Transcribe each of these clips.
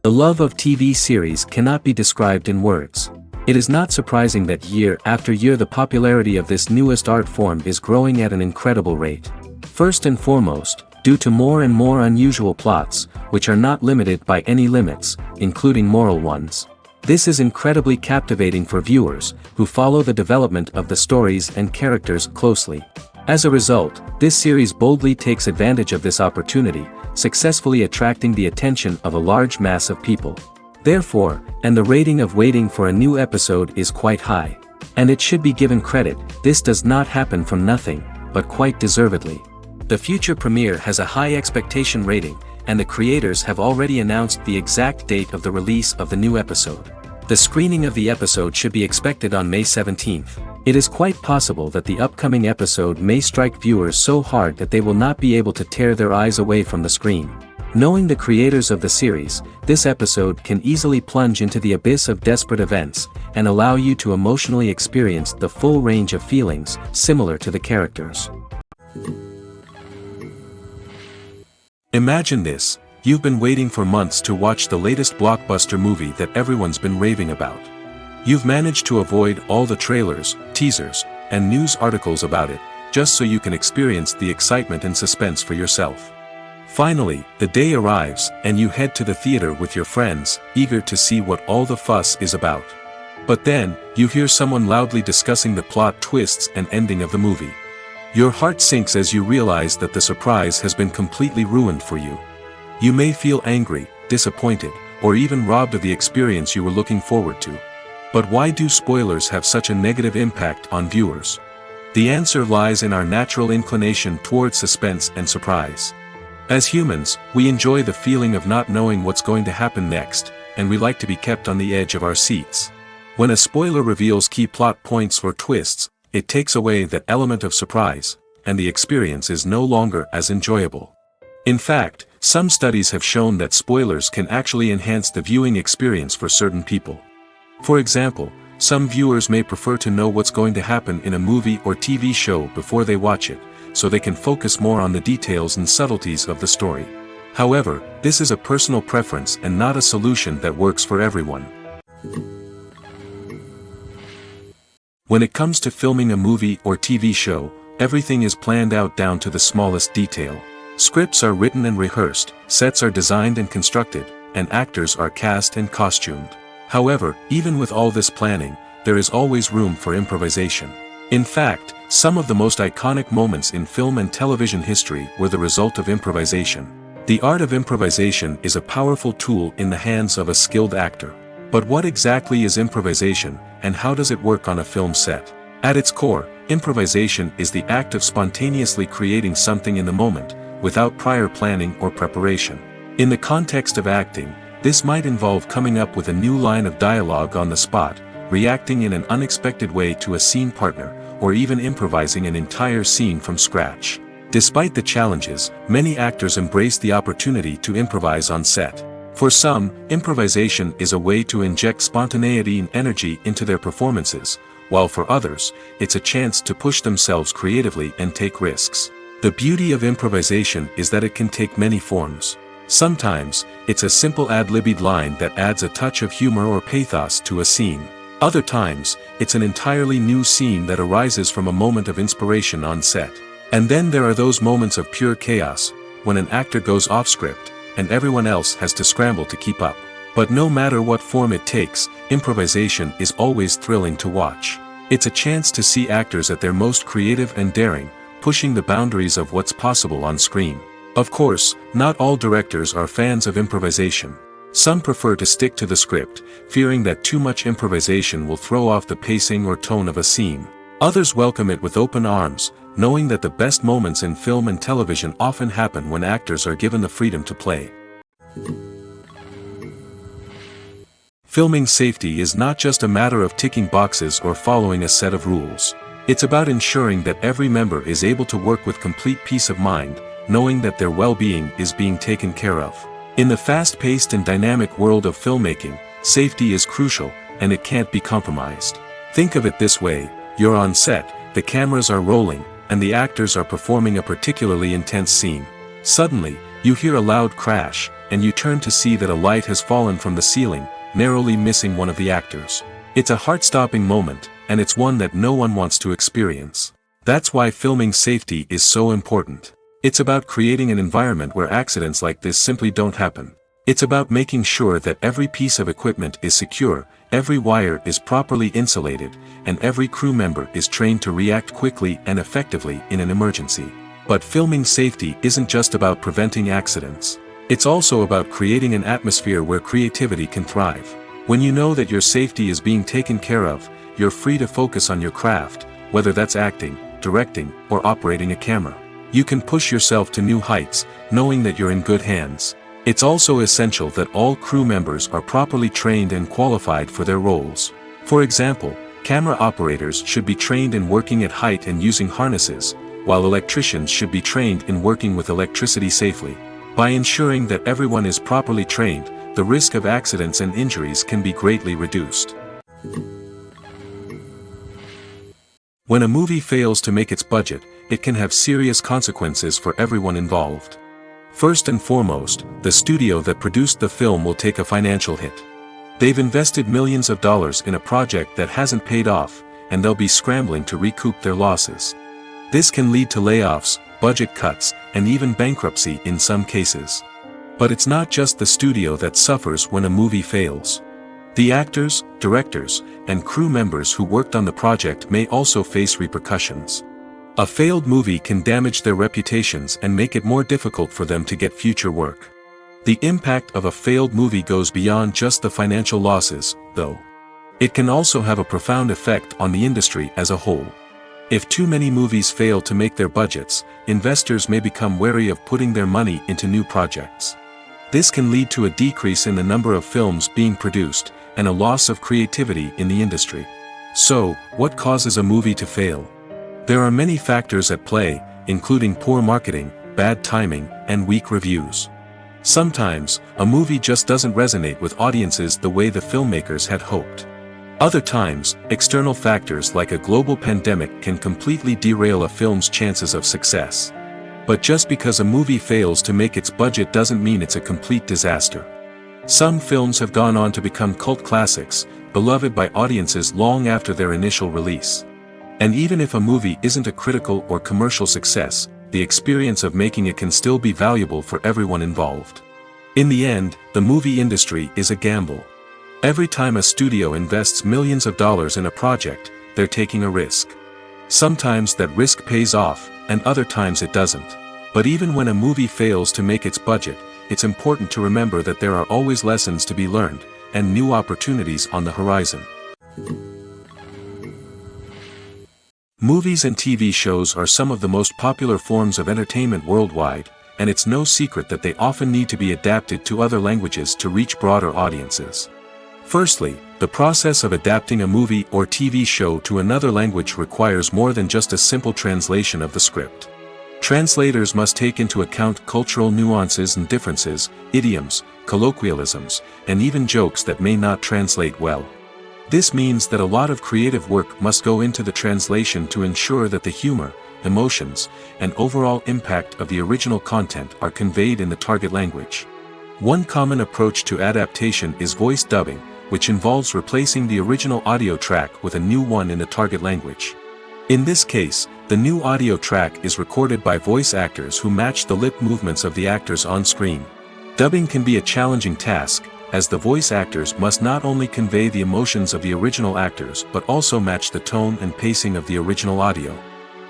The love of TV series cannot be described in words. It is not surprising that year after year the popularity of this newest art form is growing at an incredible rate. First and foremost, due to more and more unusual plots, which are not limited by any limits, including moral ones. This is incredibly captivating for viewers, who follow the development of the stories and characters closely. As a result, this series boldly takes advantage of this opportunity, successfully attracting the attention of a large mass of people. Therefore, and the rating of waiting for a new episode is quite high. And it should be given credit, this does not happen from nothing, but quite deservedly. The future premiere has a high expectation rating, and the creators have already announced the exact date of the release of the new episode. The screening of the episode should be expected on May 17th. It is quite possible that the upcoming episode may strike viewers so hard that they will not be able to tear their eyes away from the screen. Knowing the creators of the series, this episode can easily plunge into the abyss of desperate events, and allow you to emotionally experience the full range of feelings, similar to the characters. Imagine this, you've been waiting for months to watch the latest blockbuster movie that everyone's been raving about. You've managed to avoid all the trailers, teasers, and news articles about it, just so you can experience the excitement and suspense for yourself. Finally, the day arrives, and you head to the theater with your friends, eager to see what all the fuss is about. But then, you hear someone loudly discussing the plot twists and ending of the movie. Your heart sinks as you realize that the surprise has been completely ruined for you. You may feel angry, disappointed, or even robbed of the experience you were looking forward to. But why do spoilers have such a negative impact on viewers? The answer lies in our natural inclination toward suspense and surprise. As humans, we enjoy the feeling of not knowing what's going to happen next, and we like to be kept on the edge of our seats. When a spoiler reveals key plot points or twists, it takes away that element of surprise, and the experience is no longer as enjoyable. In fact, some studies have shown that spoilers can actually enhance the viewing experience for certain people. For example, some viewers may prefer to know what's going to happen in a movie or TV show before they watch it, so they can focus more on the details and subtleties of the story. However, this is a personal preference and not a solution that works for everyone. When it comes to filming a movie or TV show, everything is planned out down to the smallest detail. Scripts are written and rehearsed, sets are designed and constructed, and actors are cast and costumed. However, even with all this planning, there is always room for improvisation. In fact, some of the most iconic moments in film and television history were the result of improvisation. The art of improvisation is a powerful tool in the hands of a skilled actor. But what exactly is improvisation, and how does it work on a film set? At its core, improvisation is the act of spontaneously creating something in the moment, without prior planning or preparation. In the context of acting, this might involve coming up with a new line of dialogue on the spot, reacting in an unexpected way to a scene partner, or even improvising an entire scene from scratch. Despite the challenges, many actors embrace the opportunity to improvise on set. For some, improvisation is a way to inject spontaneity and energy into their performances, while for others, it's a chance to push themselves creatively and take risks. The beauty of improvisation is that it can take many forms. Sometimes, it's a simple ad-libbed line that adds a touch of humor or pathos to a scene. Other times, it's an entirely new scene that arises from a moment of inspiration on set. And then there are those moments of pure chaos, when an actor goes off script, and everyone else has to scramble to keep up. But no matter what form it takes, improvisation is always thrilling to watch. It's a chance to see actors at their most creative and daring, pushing the boundaries of what's possible on screen. Of course, not all directors are fans of improvisation. Some prefer to stick to the script, fearing that too much improvisation will throw off the pacing or tone of a scene. Others welcome it with open arms, knowing that the best moments in film and television often happen when actors are given the freedom to play. Filming safety is not just a matter of ticking boxes or following a set of rules. It's about ensuring that every member is able to work with complete peace of mind, knowing that their well-being is being taken care of. In the fast-paced and dynamic world of filmmaking, safety is crucial, and it can't be compromised. Think of it this way: you're on set, the cameras are rolling, and the actors are performing a particularly intense scene. Suddenly, you hear a loud crash, and you turn to see that a light has fallen from the ceiling, narrowly missing one of the actors. It's a heart-stopping moment, and it's one that no one wants to experience. That's why filming safety is so important. It's about creating an environment where accidents like this simply don't happen. It's about making sure that every piece of equipment is secure, every wire is properly insulated, and every crew member is trained to react quickly and effectively in an emergency. But filming safety isn't just about preventing accidents. It's also about creating an atmosphere where creativity can thrive. When you know that your safety is being taken care of, you're free to focus on your craft, whether that's acting, directing, or operating a camera. You can push yourself to new heights, knowing that you're in good hands. It's also essential that all crew members are properly trained and qualified for their roles. For example, camera operators should be trained in working at height and using harnesses, while electricians should be trained in working with electricity safely. By ensuring that everyone is properly trained, the risk of accidents and injuries can be greatly reduced. When a movie fails to make its budget, it can have serious consequences for everyone involved. First and foremost, the studio that produced the film will take a financial hit. They've invested millions of dollars in a project that hasn't paid off, and they'll be scrambling to recoup their losses. This can lead to layoffs, budget cuts, and even bankruptcy in some cases. But it's not just the studio that suffers when a movie fails. The actors, directors, and crew members who worked on the project may also face repercussions. A failed movie can damage their reputations and make it more difficult for them to get future work. The impact of a failed movie goes beyond just the financial losses, though. It can also have a profound effect on the industry as a whole. If too many movies fail to make their budgets, investors may become wary of putting their money into new projects. This can lead to a decrease in the number of films being produced, and a loss of creativity in the industry. So, what causes a movie to fail? There are many factors at play, including poor marketing, bad timing, and weak reviews. Sometimes, a movie just doesn't resonate with audiences the way the filmmakers had hoped. Other times, external factors like a global pandemic can completely derail a film's chances of success. But just because a movie fails to make its budget doesn't mean it's a complete disaster. Some films have gone on to become cult classics, beloved by audiences long after their initial release. And even if a movie isn't a critical or commercial success, the experience of making it can still be valuable for everyone involved. In the end, the movie industry is a gamble. Every time a studio invests millions of dollars in a project, they're taking a risk. Sometimes that risk pays off, and other times it doesn't. But even when a movie fails to make its budget, it's important to remember that there are always lessons to be learned, and new opportunities on the horizon. Movies and TV shows are some of the most popular forms of entertainment worldwide, and it's no secret that they often need to be adapted to other languages to reach broader audiences. Firstly, the process of adapting a movie or TV show to another language requires more than just a simple translation of the script. Translators must take into account cultural nuances and differences, idioms, colloquialisms, and even jokes that may not translate well. This means that a lot of creative work must go into the translation to ensure that the humor, emotions, and overall impact of the original content are conveyed in the target language. One common approach to adaptation is voice dubbing, which involves replacing the original audio track with a new one in the target language. In this case, the new audio track is recorded by voice actors who match the lip movements of the actors on screen. Dubbing can be a challenging task, as the voice actors must not only convey the emotions of the original actors but also match the tone and pacing of the original audio.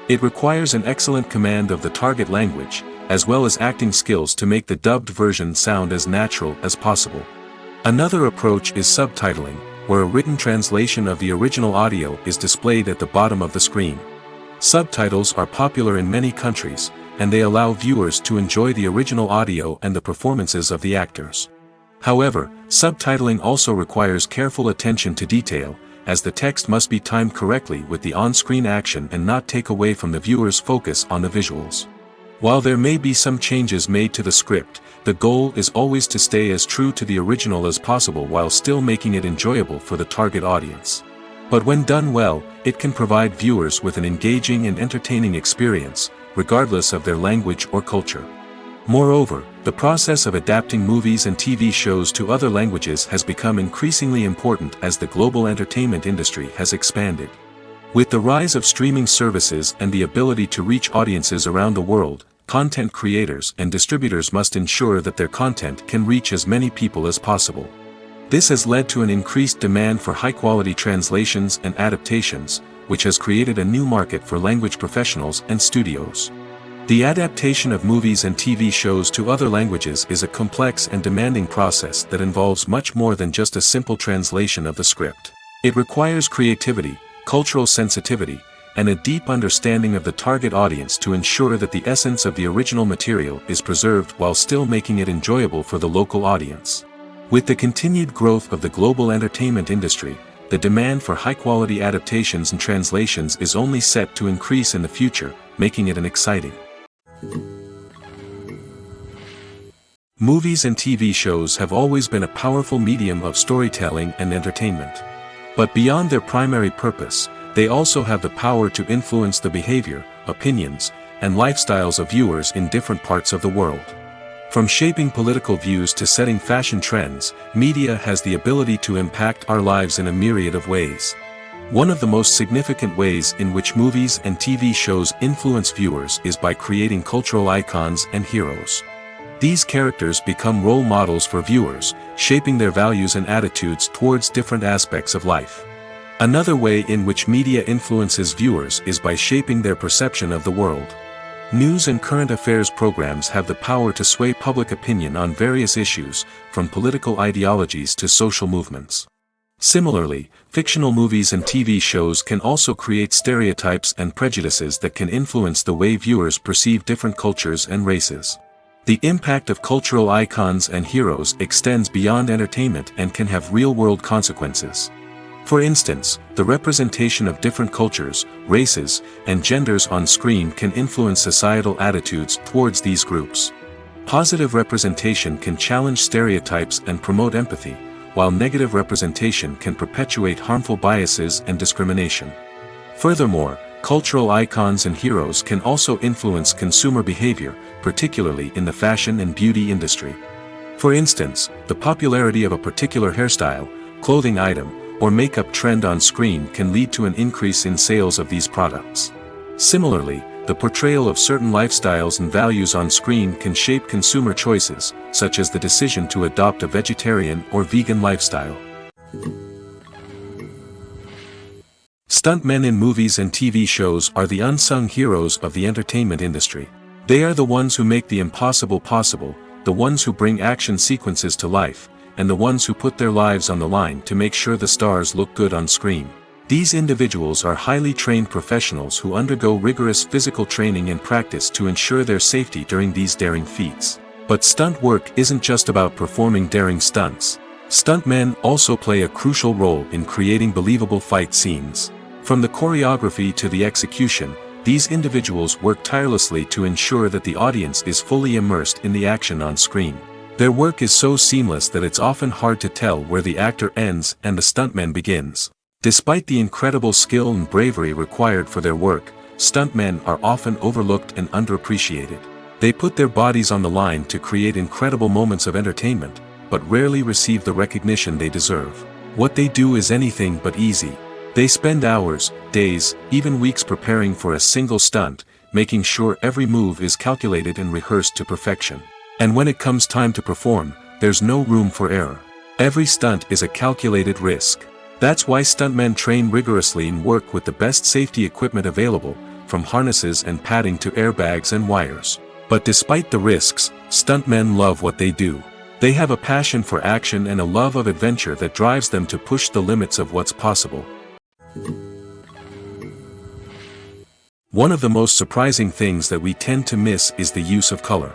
It requires an excellent command of the target language, as well as acting skills to make the dubbed version sound as natural as possible. Another approach is subtitling, where a written translation of the original audio is displayed at the bottom of the screen. Subtitles are popular in many countries, and they allow viewers to enjoy the original audio and the performances of the actors. However, subtitling also requires careful attention to detail, as the text must be timed correctly with the on-screen action and not take away from the viewer's focus on the visuals. While there may be some changes made to the script, the goal is always to stay as true to the original as possible while still making it enjoyable for the target audience. But when done well, it can provide viewers with an engaging and entertaining experience, regardless of their language or culture. Moreover, the process of adapting movies and TV shows to other languages has become increasingly important as the global entertainment industry has expanded. With the rise of streaming services and the ability to reach audiences around the world, content creators and distributors must ensure that their content can reach as many people as possible. This has led to an increased demand for high-quality translations and adaptations, which has created a new market for language professionals and studios. The adaptation of movies and TV shows to other languages is a complex and demanding process that involves much more than just a simple translation of the script. It requires creativity, cultural sensitivity, and a deep understanding of the target audience to ensure that the essence of the original material is preserved while still making it enjoyable for the local audience. With the continued growth of the global entertainment industry, the demand for high-quality adaptations and translations is only set to increase in the future, making it an exciting. Movies and TV shows have always been a powerful medium of storytelling and entertainment. But beyond their primary purpose, they also have the power to influence the behavior, opinions, and lifestyles of viewers in different parts of the world. From shaping political views to setting fashion trends, media has the ability to impact our lives in a myriad of ways. One of the most significant ways in which movies and TV shows influence viewers is by creating cultural icons and heroes. These characters become role models for viewers, shaping their values and attitudes towards different aspects of life. Another way in which media influences viewers is by shaping their perception of the world. News and current affairs programs have the power to sway public opinion on various issues, from political ideologies to social movements. Similarly, fictional movies and TV shows can also create stereotypes and prejudices that can influence the way viewers perceive different cultures and races. The impact of cultural icons and heroes extends beyond entertainment and can have real-world consequences. For instance, the representation of different cultures, races, and genders on screen can influence societal attitudes towards these groups. Positive representation can challenge stereotypes and promote empathy, while negative representation can perpetuate harmful biases and discrimination. Furthermore, cultural icons and heroes can also influence consumer behavior, particularly in the fashion and beauty industry. For instance, the popularity of a particular hairstyle, clothing item, or makeup trend on screen can lead to an increase in sales of these products. Similarly, the portrayal of certain lifestyles and values on screen can shape consumer choices, such as the decision to adopt a vegetarian or vegan lifestyle. Stuntmen in movies and TV shows are the unsung heroes of the entertainment industry. They are the ones who make the impossible possible, the ones who bring action sequences to life, and the ones who put their lives on the line to make sure the stars look good on screen. These individuals are highly trained professionals who undergo rigorous physical training and practice to ensure their safety during these daring feats. But stunt work isn't just about performing daring stunts. Stuntmen also play a crucial role in creating believable fight scenes. From the choreography to the execution, these individuals work tirelessly to ensure that the audience is fully immersed in the action on screen. Their work is so seamless that it's often hard to tell where the actor ends and the stuntman begins. Despite the incredible skill and bravery required for their work, stuntmen are often overlooked and underappreciated. They put their bodies on the line to create incredible moments of entertainment, but rarely receive the recognition they deserve. What they do is anything but easy. They spend hours, days, even weeks preparing for a single stunt, making sure every move is calculated and rehearsed to perfection. And when it comes time to perform, there's no room for error. Every stunt is a calculated risk. That's why stuntmen train rigorously and work with the best safety equipment available, from harnesses and padding to airbags and wires. But despite the risks, stuntmen love what they do. They have a passion for action and a love of adventure that drives them to push the limits of what's possible. One of the most surprising things that we tend to miss is the use of color.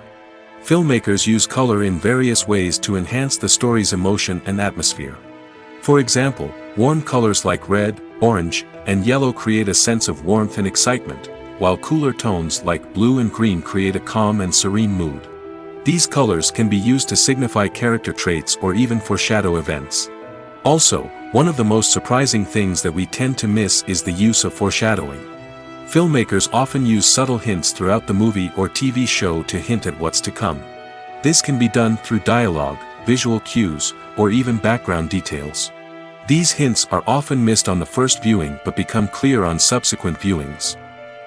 Filmmakers use color in various ways to enhance the story's emotion and atmosphere. For example, warm colors like red, orange, and yellow create a sense of warmth and excitement, while cooler tones like blue and green create a calm and serene mood. These colors can be used to signify character traits or even foreshadow events. Also, one of the most surprising things that we tend to miss is the use of foreshadowing. Filmmakers often use subtle hints throughout the movie or TV show to hint at what's to come. This can be done through dialogue, visual cues, or even background details. These hints are often missed on the first viewing but become clear on subsequent viewings.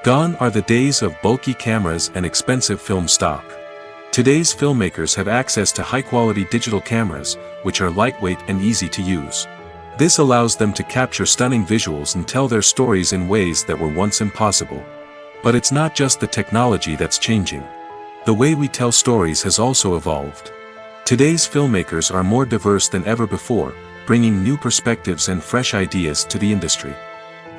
Gone are the days of bulky cameras and expensive film stock. Today's filmmakers have access to high-quality digital cameras, which are lightweight and easy to use. This allows them to capture stunning visuals and tell their stories in ways that were once impossible. But it's not just the technology that's changing. The way we tell stories has also evolved. Today's filmmakers are more diverse than ever before, bringing new perspectives and fresh ideas to the industry.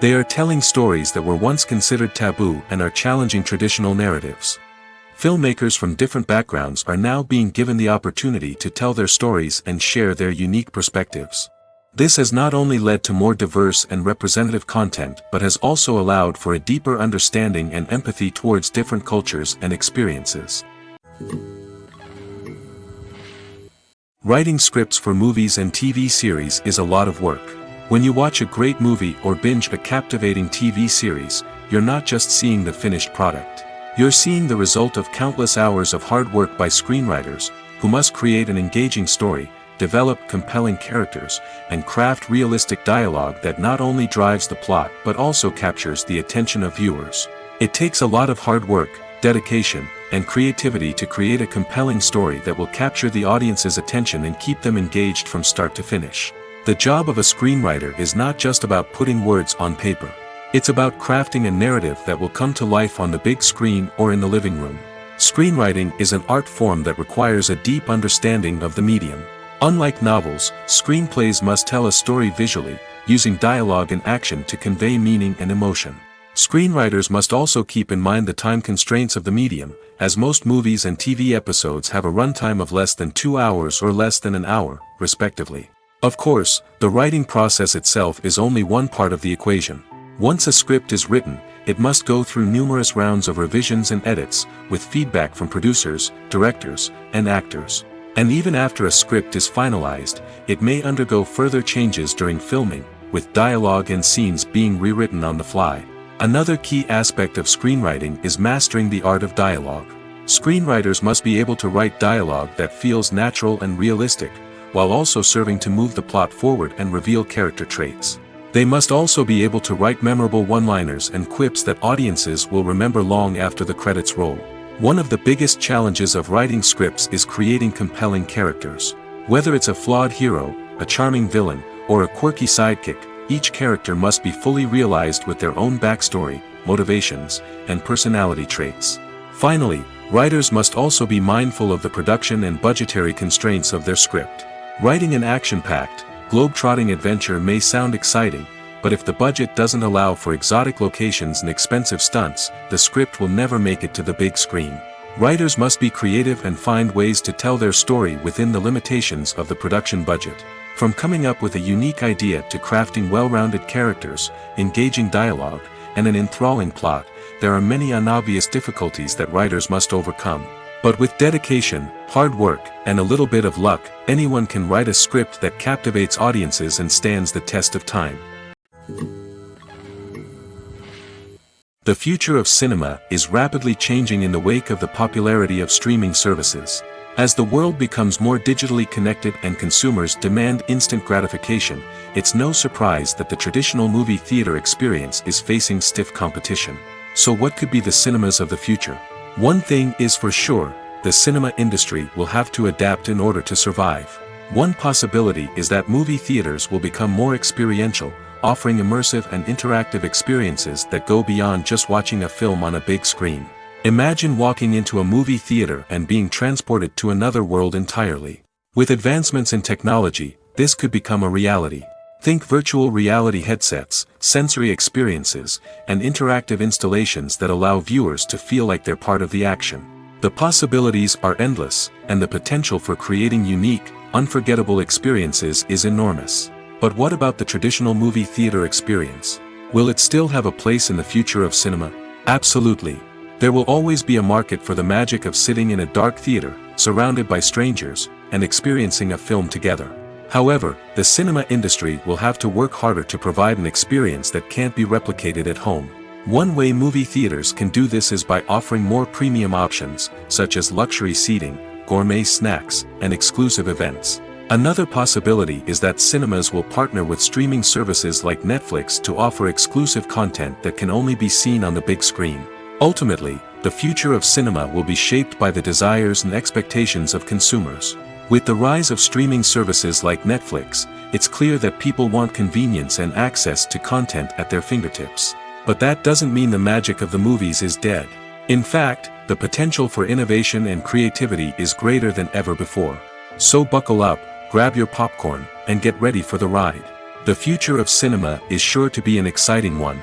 They are telling stories that were once considered taboo and are challenging traditional narratives. Filmmakers from different backgrounds are now being given the opportunity to tell their stories and share their unique perspectives. This has not only led to more diverse and representative content but has also allowed for a deeper understanding and empathy towards different cultures and experiences. Writing scripts for movies and TV series is a lot of work. When you watch a great movie or binge a captivating TV series, you're not just seeing the finished product. You're seeing the result of countless hours of hard work by screenwriters, who must create an engaging story, develop compelling characters, and craft realistic dialogue that not only drives the plot but also captures the attention of viewers. It takes a lot of hard work, dedication, and creativity to create a compelling story that will capture the audience's attention and keep them engaged from start to finish. The job of a screenwriter is not just about putting words on paper. It's about crafting a narrative that will come to life on the big screen or in the living room. Screenwriting is an art form that requires a deep understanding of the medium. Unlike novels, screenplays must tell a story visually, using dialogue and action to convey meaning and emotion. Screenwriters must also keep in mind the time constraints of the medium, as most movies and TV episodes have a runtime of less than 2 hours or less than an hour, respectively. Of course, the writing process itself is only one part of the equation. Once a script is written, it must go through numerous rounds of revisions and edits, with feedback from producers, directors, and actors. And even after a script is finalized, it may undergo further changes during filming, with dialogue and scenes being rewritten on the fly. Another key aspect of screenwriting is mastering the art of dialogue. Screenwriters must be able to write dialogue that feels natural and realistic, while also serving to move the plot forward and reveal character traits. They must also be able to write memorable one-liners and quips that audiences will remember long after the credits roll. One of the biggest challenges of writing scripts is creating compelling characters. Whether it's a flawed hero, a charming villain, or a quirky sidekick, each character must be fully realized with their own backstory, motivations, and personality traits. Finally, writers must also be mindful of the production and budgetary constraints of their script. Writing an action-packed, globe-trotting adventure may sound exciting, but if the budget doesn't allow for exotic locations and expensive stunts, the script will never make it to the big screen. Writers must be creative and find ways to tell their story within the limitations of the production budget. From coming up with a unique idea to crafting well-rounded characters, engaging dialogue, and an enthralling plot, there are many unobvious difficulties that writers must overcome. But with dedication, hard work, and a little bit of luck, anyone can write a script that captivates audiences and stands the test of time. The future of cinema is rapidly changing in the wake of the popularity of streaming services. As the world becomes more digitally connected and consumers demand instant gratification, it's no surprise that the traditional movie theater experience is facing stiff competition. So what could be the cinemas of the future? One thing is for sure, the cinema industry will have to adapt in order to survive. One possibility is that movie theaters will become more experiential, offering immersive and interactive experiences that go beyond just watching a film on a big screen. Imagine walking into a movie theater and being transported to another world entirely. With advancements in technology, this could become a reality. Think virtual reality headsets, sensory experiences, and interactive installations that allow viewers to feel like they're part of the action. The possibilities are endless, and the potential for creating unique, unforgettable experiences is enormous. But what about the traditional movie theater experience? Will it still have a place in the future of cinema? Absolutely. There will always be a market for the magic of sitting in a dark theater, surrounded by strangers, and experiencing a film together. However, the cinema industry will have to work harder to provide an experience that can't be replicated at home. One way movie theaters can do this is by offering more premium options, such as luxury seating, gourmet snacks, and exclusive events. Another possibility is that cinemas will partner with streaming services like Netflix to offer exclusive content that can only be seen on the big screen. Ultimately, the future of cinema will be shaped by the desires and expectations of consumers. With the rise of streaming services like Netflix, it's clear that people want convenience and access to content at their fingertips. But that doesn't mean the magic of the movies is dead. In fact, the potential for innovation and creativity is greater than ever before. So buckle up, grab your popcorn, and get ready for the ride. The future of cinema is sure to be an exciting one.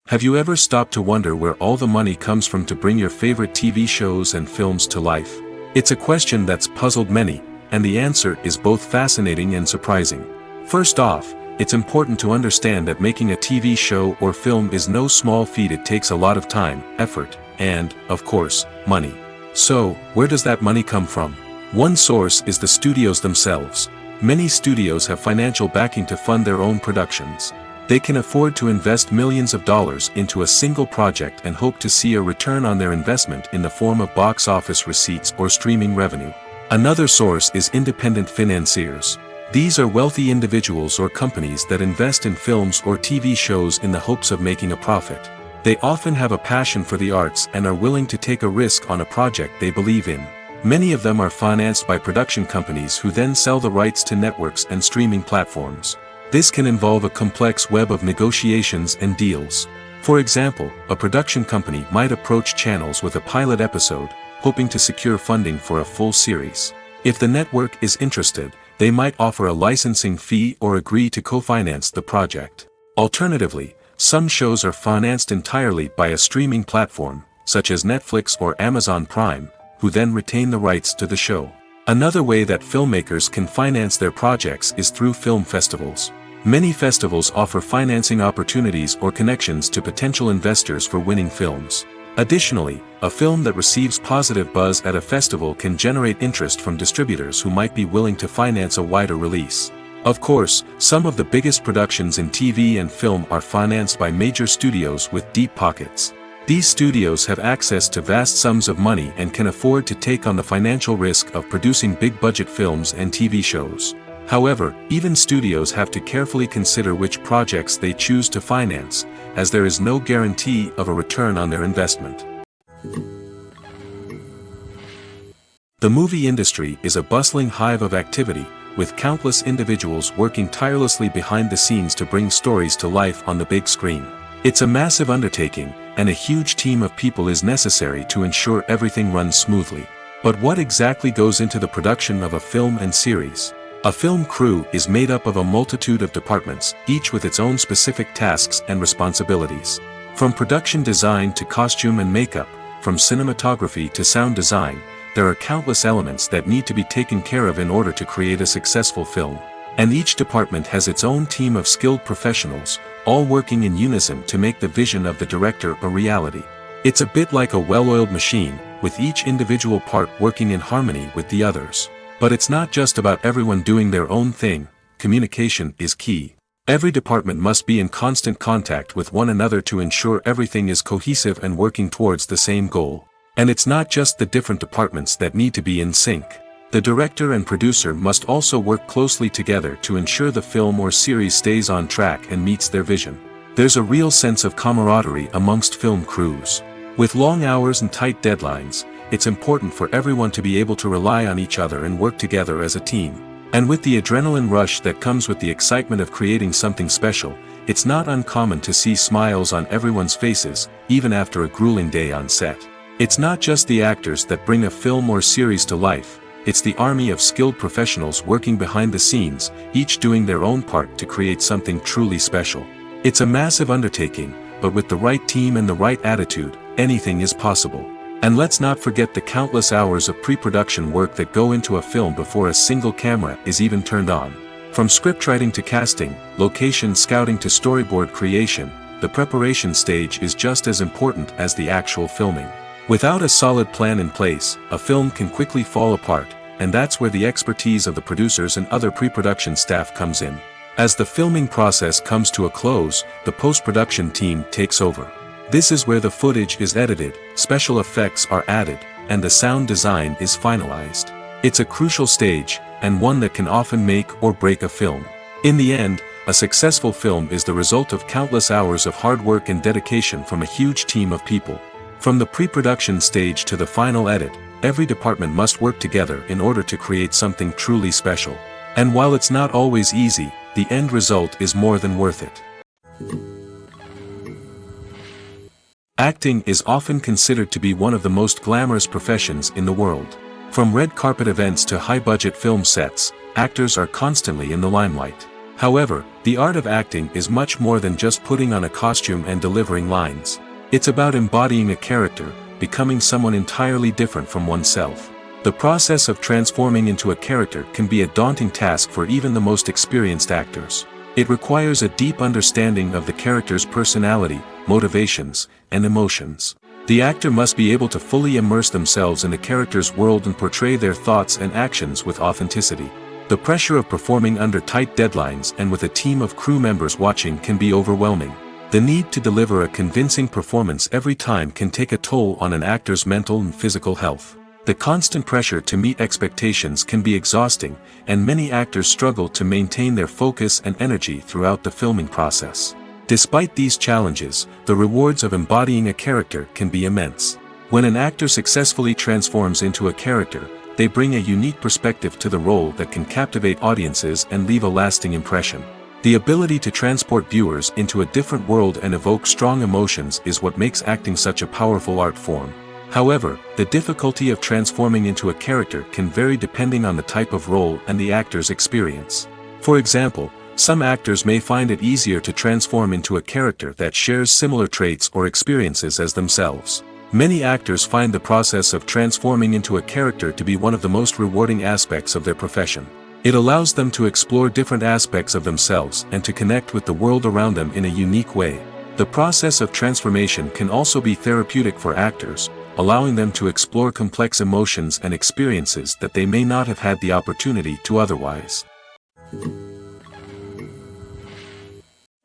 Have you ever stopped to wonder where all the money comes from to bring your favorite TV shows and films to life? It's a question that's puzzled many, and the answer is both fascinating and surprising. First off, it's important to understand that making a TV show or film is no small feat. It takes a lot of time, effort, and, of course, money. So, where does that money come from? One source is the studios themselves. Many studios have financial backing to fund their own productions. They can afford to invest millions of dollars into a single project and hope to see a return on their investment in the form of box office receipts or streaming revenue. Another source is independent financiers. These are wealthy individuals or companies that invest in films or TV shows in the hopes of making a profit. They often have a passion for the arts and are willing to take a risk on a project they believe in. Many of them are financed by production companies who then sell the rights to networks and streaming platforms. This can involve a complex web of negotiations and deals. For example, a production company might approach channels with a pilot episode, hoping to secure funding for a full series. If the network is interested, they might offer a licensing fee or agree to co-finance the project. Alternatively, some shows are financed entirely by a streaming platform, such as Netflix or Amazon Prime, who then retain the rights to the show. Another way that filmmakers can finance their projects is through film festivals. Many festivals offer financing opportunities or connections to potential investors for winning films. Additionally, a film that receives positive buzz at a festival can generate interest from distributors who might be willing to finance a wider release. Of course, some of the biggest productions in TV and film are financed by major studios with deep pockets. These studios have access to vast sums of money and can afford to take on the financial risk of producing big-budget films and TV shows. However, even studios have to carefully consider which projects they choose to finance, as there is no guarantee of a return on their investment. The movie industry is a bustling hive of activity, with countless individuals working tirelessly behind the scenes to bring stories to life on the big screen. It's a massive undertaking, and a huge team of people is necessary to ensure everything runs smoothly. But what exactly goes into the production of a film and series? A film crew is made up of a multitude of departments, each with its own specific tasks and responsibilities. From production design to costume and makeup, from cinematography to sound design, there are countless elements that need to be taken care of in order to create a successful film. And each department has its own team of skilled professionals, all working in unison to make the vision of the director a reality. It's a bit like a well-oiled machine, with each individual part working in harmony with the others. But it's not just about everyone doing their own thing. Communication is key. Every department must be in constant contact with one another to ensure everything is cohesive and working towards the same goal. And it's not just the different departments that need to be in sync. The director and producer must also work closely together to ensure the film or series stays on track and meets their vision. There's a real sense of camaraderie amongst film crews. With long hours and tight deadlines, it's important for everyone to be able to rely on each other and work together as a team. And with the adrenaline rush that comes with the excitement of creating something special, it's not uncommon to see smiles on everyone's faces, even after a grueling day on set. It's not just the actors that bring a film or series to life, it's the army of skilled professionals working behind the scenes, each doing their own part to create something truly special. It's a massive undertaking, but with the right team and the right attitude, anything is possible. And let's not forget the countless hours of pre-production work that go into a film before a single camera is even turned on. From scriptwriting to casting, location scouting to storyboard creation, the preparation stage is just as important as the actual filming. Without a solid plan in place, a film can quickly fall apart, and that's where the expertise of the producers and other pre-production staff comes in. As the filming process comes to a close, the post-production team takes over. This is where the footage is edited, special effects are added, and the sound design is finalized. It's a crucial stage, and one that can often make or break a film. In the end, a successful film is the result of countless hours of hard work and dedication from a huge team of people. From the pre-production stage to the final edit, every department must work together in order to create something truly special. And while it's not always easy, the end result is more than worth it. Acting is often considered to be one of the most glamorous professions in the world. From red carpet events to high-budget film sets, actors are constantly in the limelight. However, the art of acting is much more than just putting on a costume and delivering lines. It's about embodying a character, becoming someone entirely different from oneself. The process of transforming into a character can be a daunting task for even the most experienced actors. It requires a deep understanding of the character's personality, motivations, and emotions. The actor must be able to fully immerse themselves in the character's world and portray their thoughts and actions with authenticity. The pressure of performing under tight deadlines and with a team of crew members watching can be overwhelming. The need to deliver a convincing performance every time can take a toll on an actor's mental and physical health. The constant pressure to meet expectations can be exhausting, and many actors struggle to maintain their focus and energy throughout the filming process. Despite these challenges, the rewards of embodying a character can be immense. When an actor successfully transforms into a character, they bring a unique perspective to the role that can captivate audiences and leave a lasting impression. The ability to transport viewers into a different world and evoke strong emotions is what makes acting such a powerful art form. However, the difficulty of transforming into a character can vary depending on the type of role and the actor's experience. For example, some actors may find it easier to transform into a character that shares similar traits or experiences as themselves. Many actors find the process of transforming into a character to be one of the most rewarding aspects of their profession. It allows them to explore different aspects of themselves and to connect with the world around them in a unique way. The process of transformation can also be therapeutic for actors, allowing them to explore complex emotions and experiences that they may not have had the opportunity to otherwise.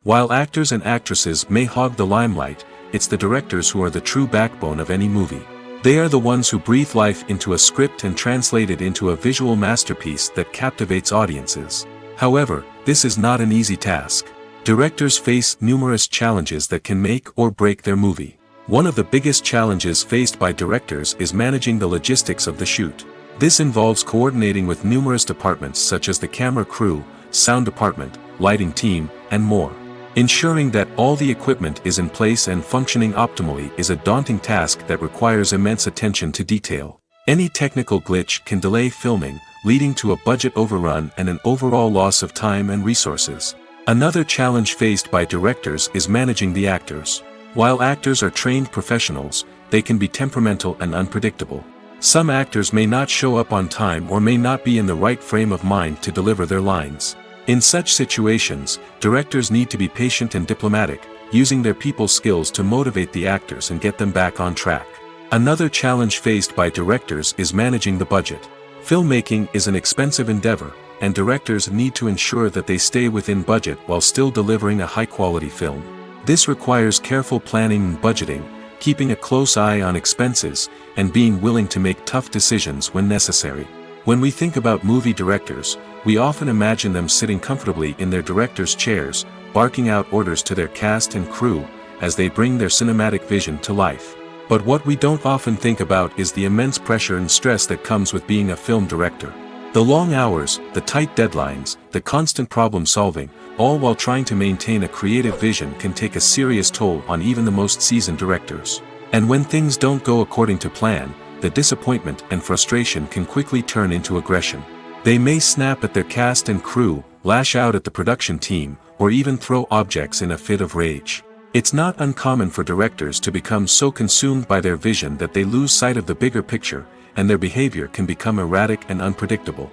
While actors and actresses may hog the limelight, it's the directors who are the true backbone of any movie. They are the ones who breathe life into a script and translate it into a visual masterpiece that captivates audiences. However, this is not an easy task. Directors face numerous challenges that can make or break their movie. One of the biggest challenges faced by directors is managing the logistics of the shoot. This involves coordinating with numerous departments such as the camera crew, sound department, lighting team, and more. Ensuring that all the equipment is in place and functioning optimally is a daunting task that requires immense attention to detail. Any technical glitch can delay filming, leading to a budget overrun and an overall loss of time and resources. Another challenge faced by directors is managing the actors. While actors are trained professionals, they can be temperamental and unpredictable. Some actors may not show up on time or may not be in the right frame of mind to deliver their lines. In such situations, directors need to be patient and diplomatic, using their people skills to motivate the actors and get them back on track. Another challenge faced by directors is managing the budget. Filmmaking is an expensive endeavor, and directors need to ensure that they stay within budget while still delivering a high-quality film. This requires careful planning and budgeting, keeping a close eye on expenses, and being willing to make tough decisions when necessary. When we think about movie directors, we often imagine them sitting comfortably in their director's chairs, barking out orders to their cast and crew, as they bring their cinematic vision to life. But what we don't often think about is the immense pressure and stress that comes with being a film director. The long hours, the tight deadlines, the constant problem solving, all while trying to maintain a creative vision can take a serious toll on even the most seasoned directors. And when things don't go according to plan, the disappointment and frustration can quickly turn into aggression. They may snap at their cast and crew, lash out at the production team, or even throw objects in a fit of rage. It's not uncommon for directors to become so consumed by their vision that they lose sight of the bigger picture, and their behavior can become erratic and unpredictable.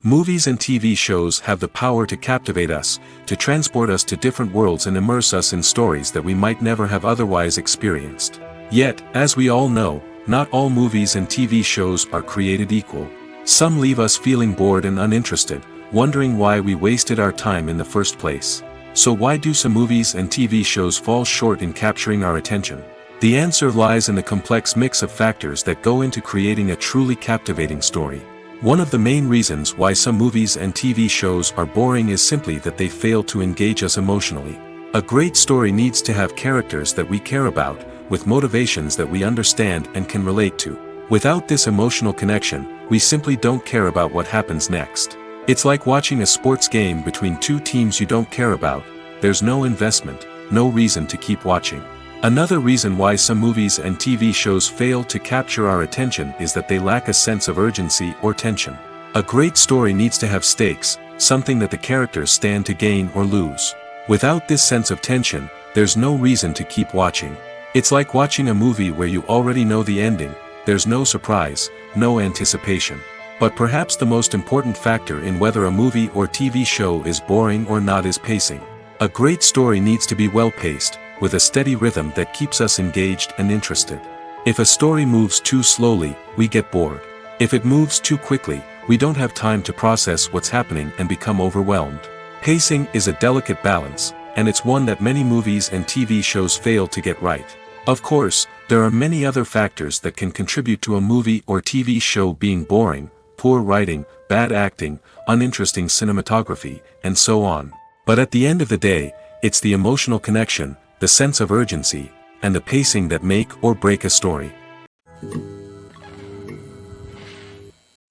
Movies and TV shows have the power to captivate us, to transport us to different worlds and immerse us in stories that we might never have otherwise experienced. Yet, as we all know, not all movies and TV shows are created equal. Some leave us feeling bored and uninterested, wondering why we wasted our time in the first place. So why do some movies and TV shows fall short in capturing our attention? The answer lies in the complex mix of factors that go into creating a truly captivating story. One of the main reasons why some movies and TV shows are boring is simply that they fail to engage us emotionally. A great story needs to have characters that we care about, with motivations that we understand and can relate to. Without this emotional connection, we simply don't care about what happens next. It's like watching a sports game between two teams you don't care about. There's no investment, no reason to keep watching. Another reason why some movies and TV shows fail to capture our attention is that they lack a sense of urgency or tension. A great story needs to have stakes, something that the characters stand to gain or lose. Without this sense of tension, there's no reason to keep watching. It's like watching a movie where you already know the ending. There's no surprise, no anticipation. But perhaps the most important factor in whether a movie or TV show is boring or not is pacing. A great story needs to be well-paced, with a steady rhythm that keeps us engaged and interested. If a story moves too slowly, we get bored. If it moves too quickly, we don't have time to process what's happening and become overwhelmed. Pacing is a delicate balance, and it's one that many movies and TV shows fail to get right. Of course, there are many other factors that can contribute to a movie or TV show being boring: poor writing, bad acting, uninteresting cinematography, and so on. But at the end of the day, it's the emotional connection, the sense of urgency, and the pacing that make or break a story.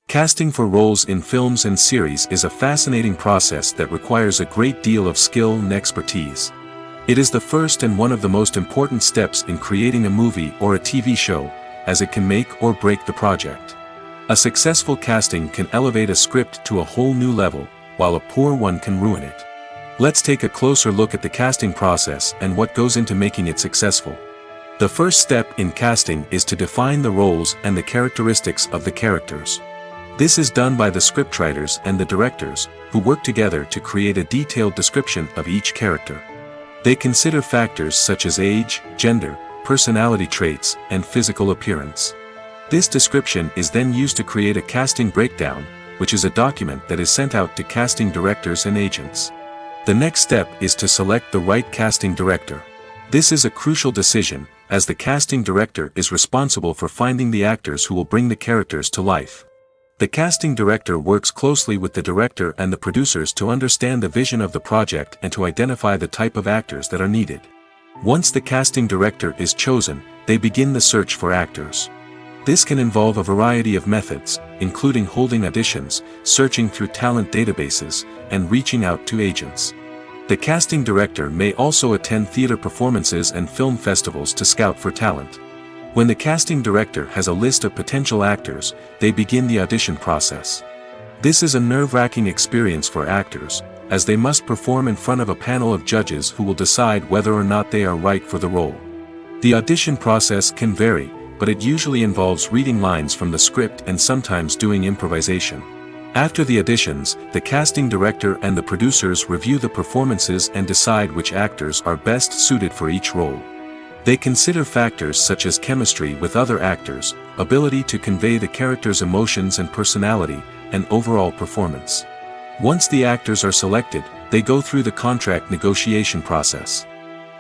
Casting for roles in films and series is a fascinating process that requires a great deal of skill and expertise. It is the first and one of the most important steps in creating a movie or a TV show, as it can make or break the project. A successful casting can elevate a script to a whole new level, while a poor one can ruin it. Let's take a closer look at the casting process and what goes into making it successful. The first step in casting is to define the roles and the characteristics of the characters. This is done by the scriptwriters and the directors, who work together to create a detailed description of each character. They consider factors such as age, gender, personality traits, and physical appearance. This description is then used to create a casting breakdown, which is a document that is sent out to casting directors and agents. The next step is to select the right casting director. This is a crucial decision, as the casting director is responsible for finding the actors who will bring the characters to life. The casting director works closely with the director and the producers to understand the vision of the project and to identify the type of actors that are needed. Once the casting director is chosen, they begin the search for actors. This can involve a variety of methods, including holding auditions, searching through talent databases, and reaching out to agents. The casting director may also attend theater performances and film festivals to scout for talent. When the casting director has a list of potential actors, they begin the audition process. This is a nerve-wracking experience for actors, as they must perform in front of a panel of judges who will decide whether or not they are right for the role. The audition process can vary, but it usually involves reading lines from the script and sometimes doing improvisation. After the auditions, the casting director and the producers review the performances and decide which actors are best suited for each role. They consider factors such as chemistry with other actors, ability to convey the character's emotions and personality, and overall performance. Once the actors are selected, they go through the contract negotiation process.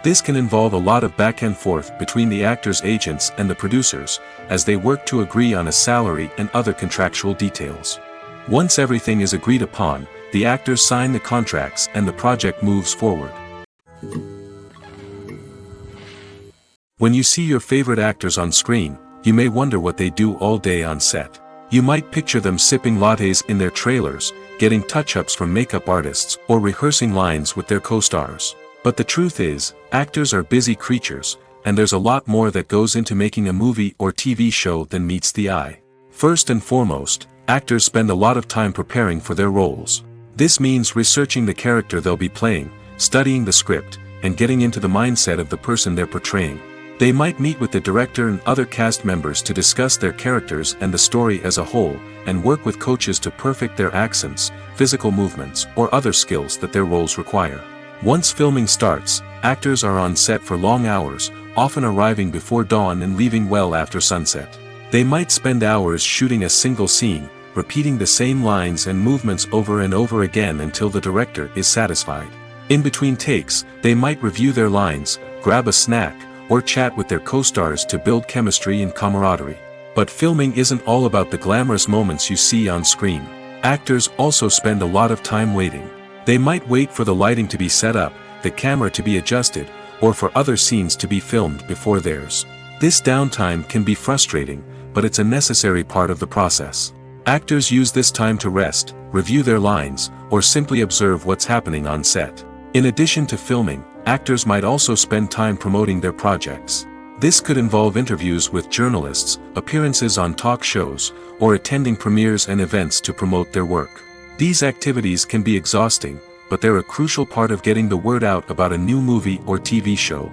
This can involve a lot of back and forth between the actors' agents and the producers, as they work to agree on a salary and other contractual details. Once everything is agreed upon, the actors sign the contracts and the project moves forward. When you see your favorite actors on screen, you may wonder what they do all day on set. You might picture them sipping lattes in their trailers, getting touch-ups from makeup artists, or rehearsing lines with their co-stars. But the truth is, actors are busy creatures, and there's a lot more that goes into making a movie or TV show than meets the eye. First and foremost, actors spend a lot of time preparing for their roles. This means researching the character they'll be playing, studying the script, and getting into the mindset of the person they're portraying. They might meet with the director and other cast members to discuss their characters and the story as a whole, and work with coaches to perfect their accents, physical movements, or other skills that their roles require. Once filming starts, actors are on set for long hours, often arriving before dawn and leaving well after sunset. They might spend hours shooting a single scene, repeating the same lines and movements over and over again until the director is satisfied. In between takes, they might review their lines, grab a snack, or chat with their co-stars to build chemistry and camaraderie. But filming isn't all about the glamorous moments you see on screen. Actors also spend a lot of time waiting. They might wait for the lighting to be set up, the camera to be adjusted, or for other scenes to be filmed before theirs. This downtime can be frustrating, but it's a necessary part of the process. Actors use this time to rest, review their lines, or simply observe what's happening on set. In addition to filming, actors might also spend time promoting their projects. This could involve interviews with journalists, appearances on talk shows, or attending premieres and events to promote their work. These activities can be exhausting, but they're a crucial part of getting the word out about a new movie or TV show.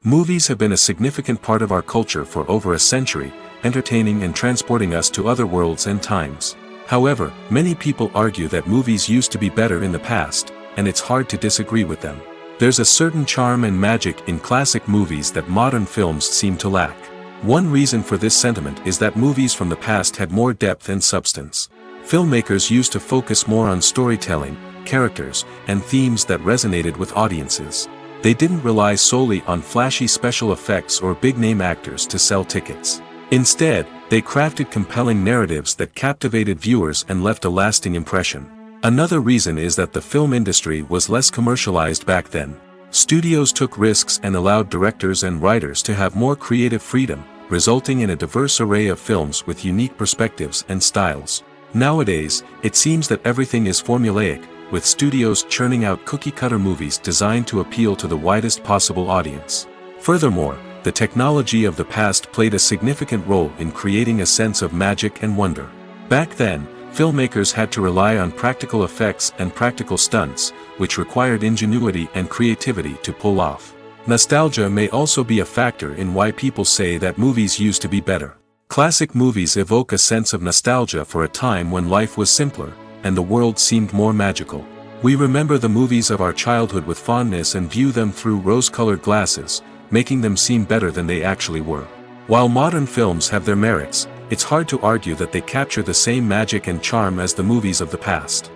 Movies have been a significant part of our culture for over a century, entertaining and transporting us to other worlds and times. However, many people argue that movies used to be better in the past, and it's hard to disagree with them. There's a certain charm and magic in classic movies that modern films seem to lack. One reason for this sentiment is that movies from the past had more depth and substance. Filmmakers used to focus more on storytelling, characters, and themes that resonated with audiences. They didn't rely solely on flashy special effects or big-name actors to sell tickets. Instead, they crafted compelling narratives that captivated viewers and left a lasting impression. Another reason is that the film industry was less commercialized back then. Studios took risks and allowed directors and writers to have more creative freedom, resulting in a diverse array of films with unique perspectives and styles. Nowadays, it seems that everything is formulaic, with studios churning out cookie-cutter movies designed to appeal to the widest possible audience. Furthermore, the technology of the past played a significant role in creating a sense of magic and wonder. Back then, filmmakers had to rely on practical effects and practical stunts, which required ingenuity and creativity to pull off. Nostalgia may also be a factor in why people say that movies used to be better. Classic movies evoke a sense of nostalgia for a time when life was simpler, and the world seemed more magical. We remember the movies of our childhood with fondness and view them through rose-colored glasses, making them seem better than they actually were. While modern films have their merits, it's hard to argue that they capture the same magic and charm as the movies of the past.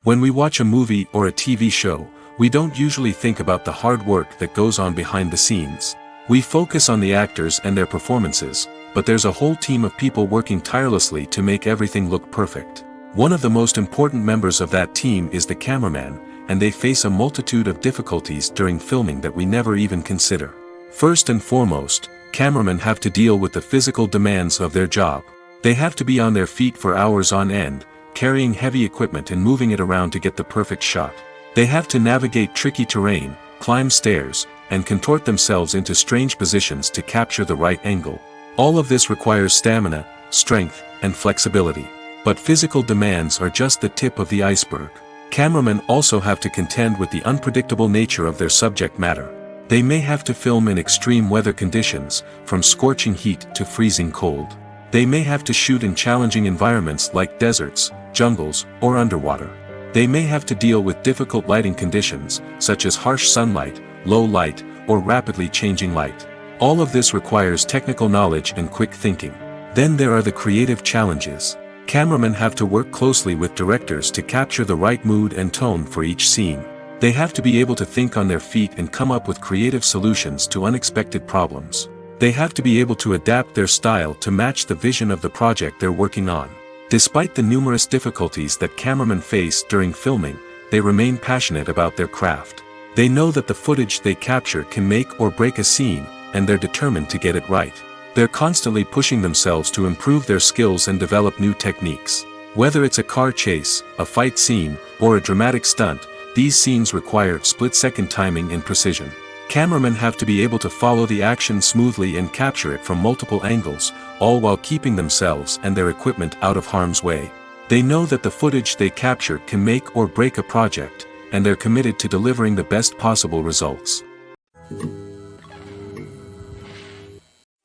When we watch a movie or a TV show, we don't usually think about the hard work that goes on behind the scenes. We focus on the actors and their performances, but there's a whole team of people working tirelessly to make everything look perfect. One of the most important members of that team is the cameraman, and they face a multitude of difficulties during filming that we never even consider. First and foremost, cameramen have to deal with the physical demands of their job. They have to be on their feet for hours on end, carrying heavy equipment and moving it around to get the perfect shot. They have to navigate tricky terrain, climb stairs, and contort themselves into strange positions to capture the right angle. All of this requires stamina, strength, and flexibility. But physical demands are just the tip of the iceberg. Cameramen also have to contend with the unpredictable nature of their subject matter. They may have to film in extreme weather conditions, from scorching heat to freezing cold. They may have to shoot in challenging environments like deserts, jungles, or underwater. They may have to deal with difficult lighting conditions, such as harsh sunlight, low light, or rapidly changing light. All of this requires technical knowledge and quick thinking. Then there are the creative challenges. Cameramen have to work closely with directors to capture the right mood and tone for each scene. They have to be able to think on their feet and come up with creative solutions to unexpected problems. They have to be able to adapt their style to match the vision of the project they're working on. Despite the numerous difficulties that cameramen face during filming, they remain passionate about their craft. They know that the footage they capture can make or break a scene, and they're determined to get it right. They're constantly pushing themselves to improve their skills and develop new techniques. Whether it's a car chase, a fight scene, or a dramatic stunt, these scenes require split-second timing and precision. Cameramen have to be able to follow the action smoothly and capture it from multiple angles, all while keeping themselves and their equipment out of harm's way. They know that the footage they capture can make or break a project, and they're committed to delivering the best possible results.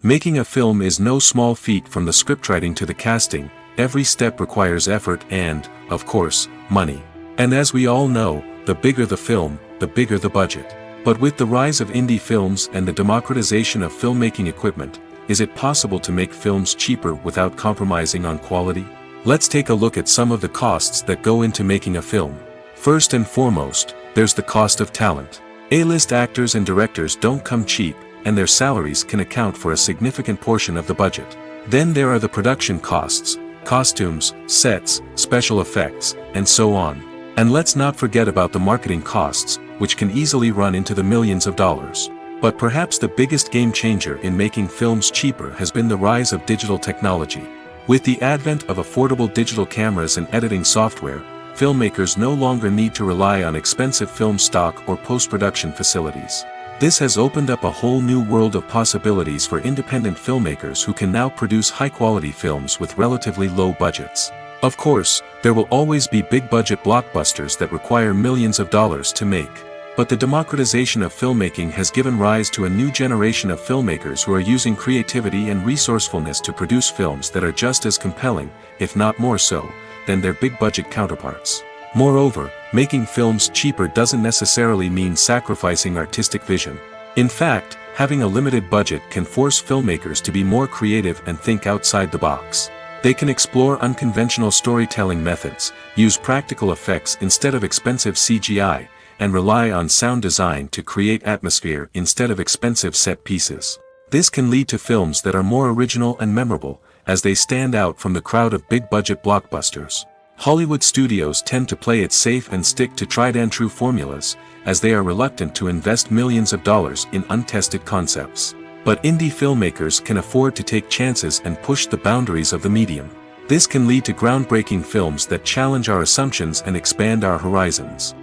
Making a film is no small feat. From the scriptwriting to the casting, every step requires effort and, of course, money. And as we all know, the bigger the film, the bigger the budget. But with the rise of indie films and the democratization of filmmaking equipment, is it possible to make films cheaper without compromising on quality? Let's take a look at some of the costs that go into making a film. First and foremost, there's the cost of talent. A-list actors and directors don't come cheap, and their salaries can account for a significant portion of the budget. Then there are the production costs, costumes, sets, special effects, and so on. And let's not forget about the marketing costs, which can easily run into the millions of dollars. But perhaps the biggest game changer in making films cheaper has been the rise of digital technology. With the advent of affordable digital cameras and editing software, filmmakers no longer need to rely on expensive film stock or post-production facilities. This has opened up a whole new world of possibilities for independent filmmakers who can now produce high-quality films with relatively low budgets. Of course, there will always be big-budget blockbusters that require millions of dollars to make. But the democratization of filmmaking has given rise to a new generation of filmmakers who are using creativity and resourcefulness to produce films that are just as compelling, if not more so, than their big-budget counterparts. Moreover, making films cheaper doesn't necessarily mean sacrificing artistic vision. In fact, having a limited budget can force filmmakers to be more creative and think outside the box. They can explore unconventional storytelling methods, use practical effects instead of expensive CGI, and rely on sound design to create atmosphere instead of expensive set pieces. This can lead to films that are more original and memorable, as they stand out from the crowd of big-budget blockbusters. Hollywood studios tend to play it safe and stick to tried-and-true formulas, as they are reluctant to invest millions of dollars in untested concepts. But indie filmmakers can afford to take chances and push the boundaries of the medium. This can lead to groundbreaking films that challenge our assumptions and expand our horizons.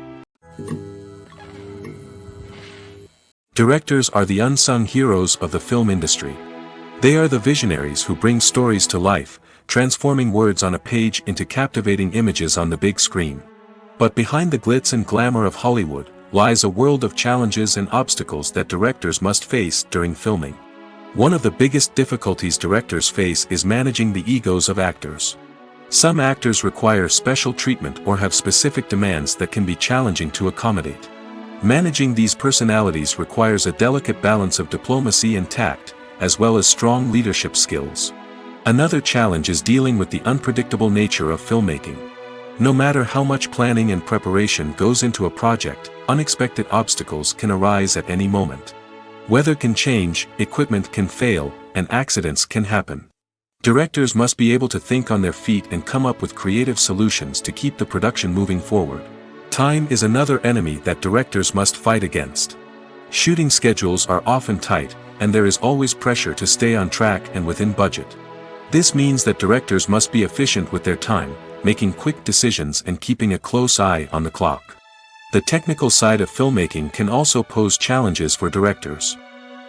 Directors are the unsung heroes of the film industry. They are the visionaries who bring stories to life, transforming words on a page into captivating images on the big screen. But behind the glitz and glamour of Hollywood lies a world of challenges and obstacles that directors must face during filming. One of the biggest difficulties directors face is managing the egos of actors. Some actors require special treatment or have specific demands that can be challenging to accommodate. Managing these personalities requires a delicate balance of diplomacy and tact, as well as strong leadership skills. Another challenge is dealing with the unpredictable nature of filmmaking. No matter how much planning and preparation goes into a project, unexpected obstacles can arise at any moment. Weather can change, equipment can fail, and accidents can happen. Directors must be able to think on their feet and come up with creative solutions to keep the production moving forward. Time is another enemy that directors must fight against. Shooting schedules are often tight, and there is always pressure to stay on track and within budget. This means that directors must be efficient with their time, making quick decisions and keeping a close eye on the clock. The technical side of filmmaking can also pose challenges for directors.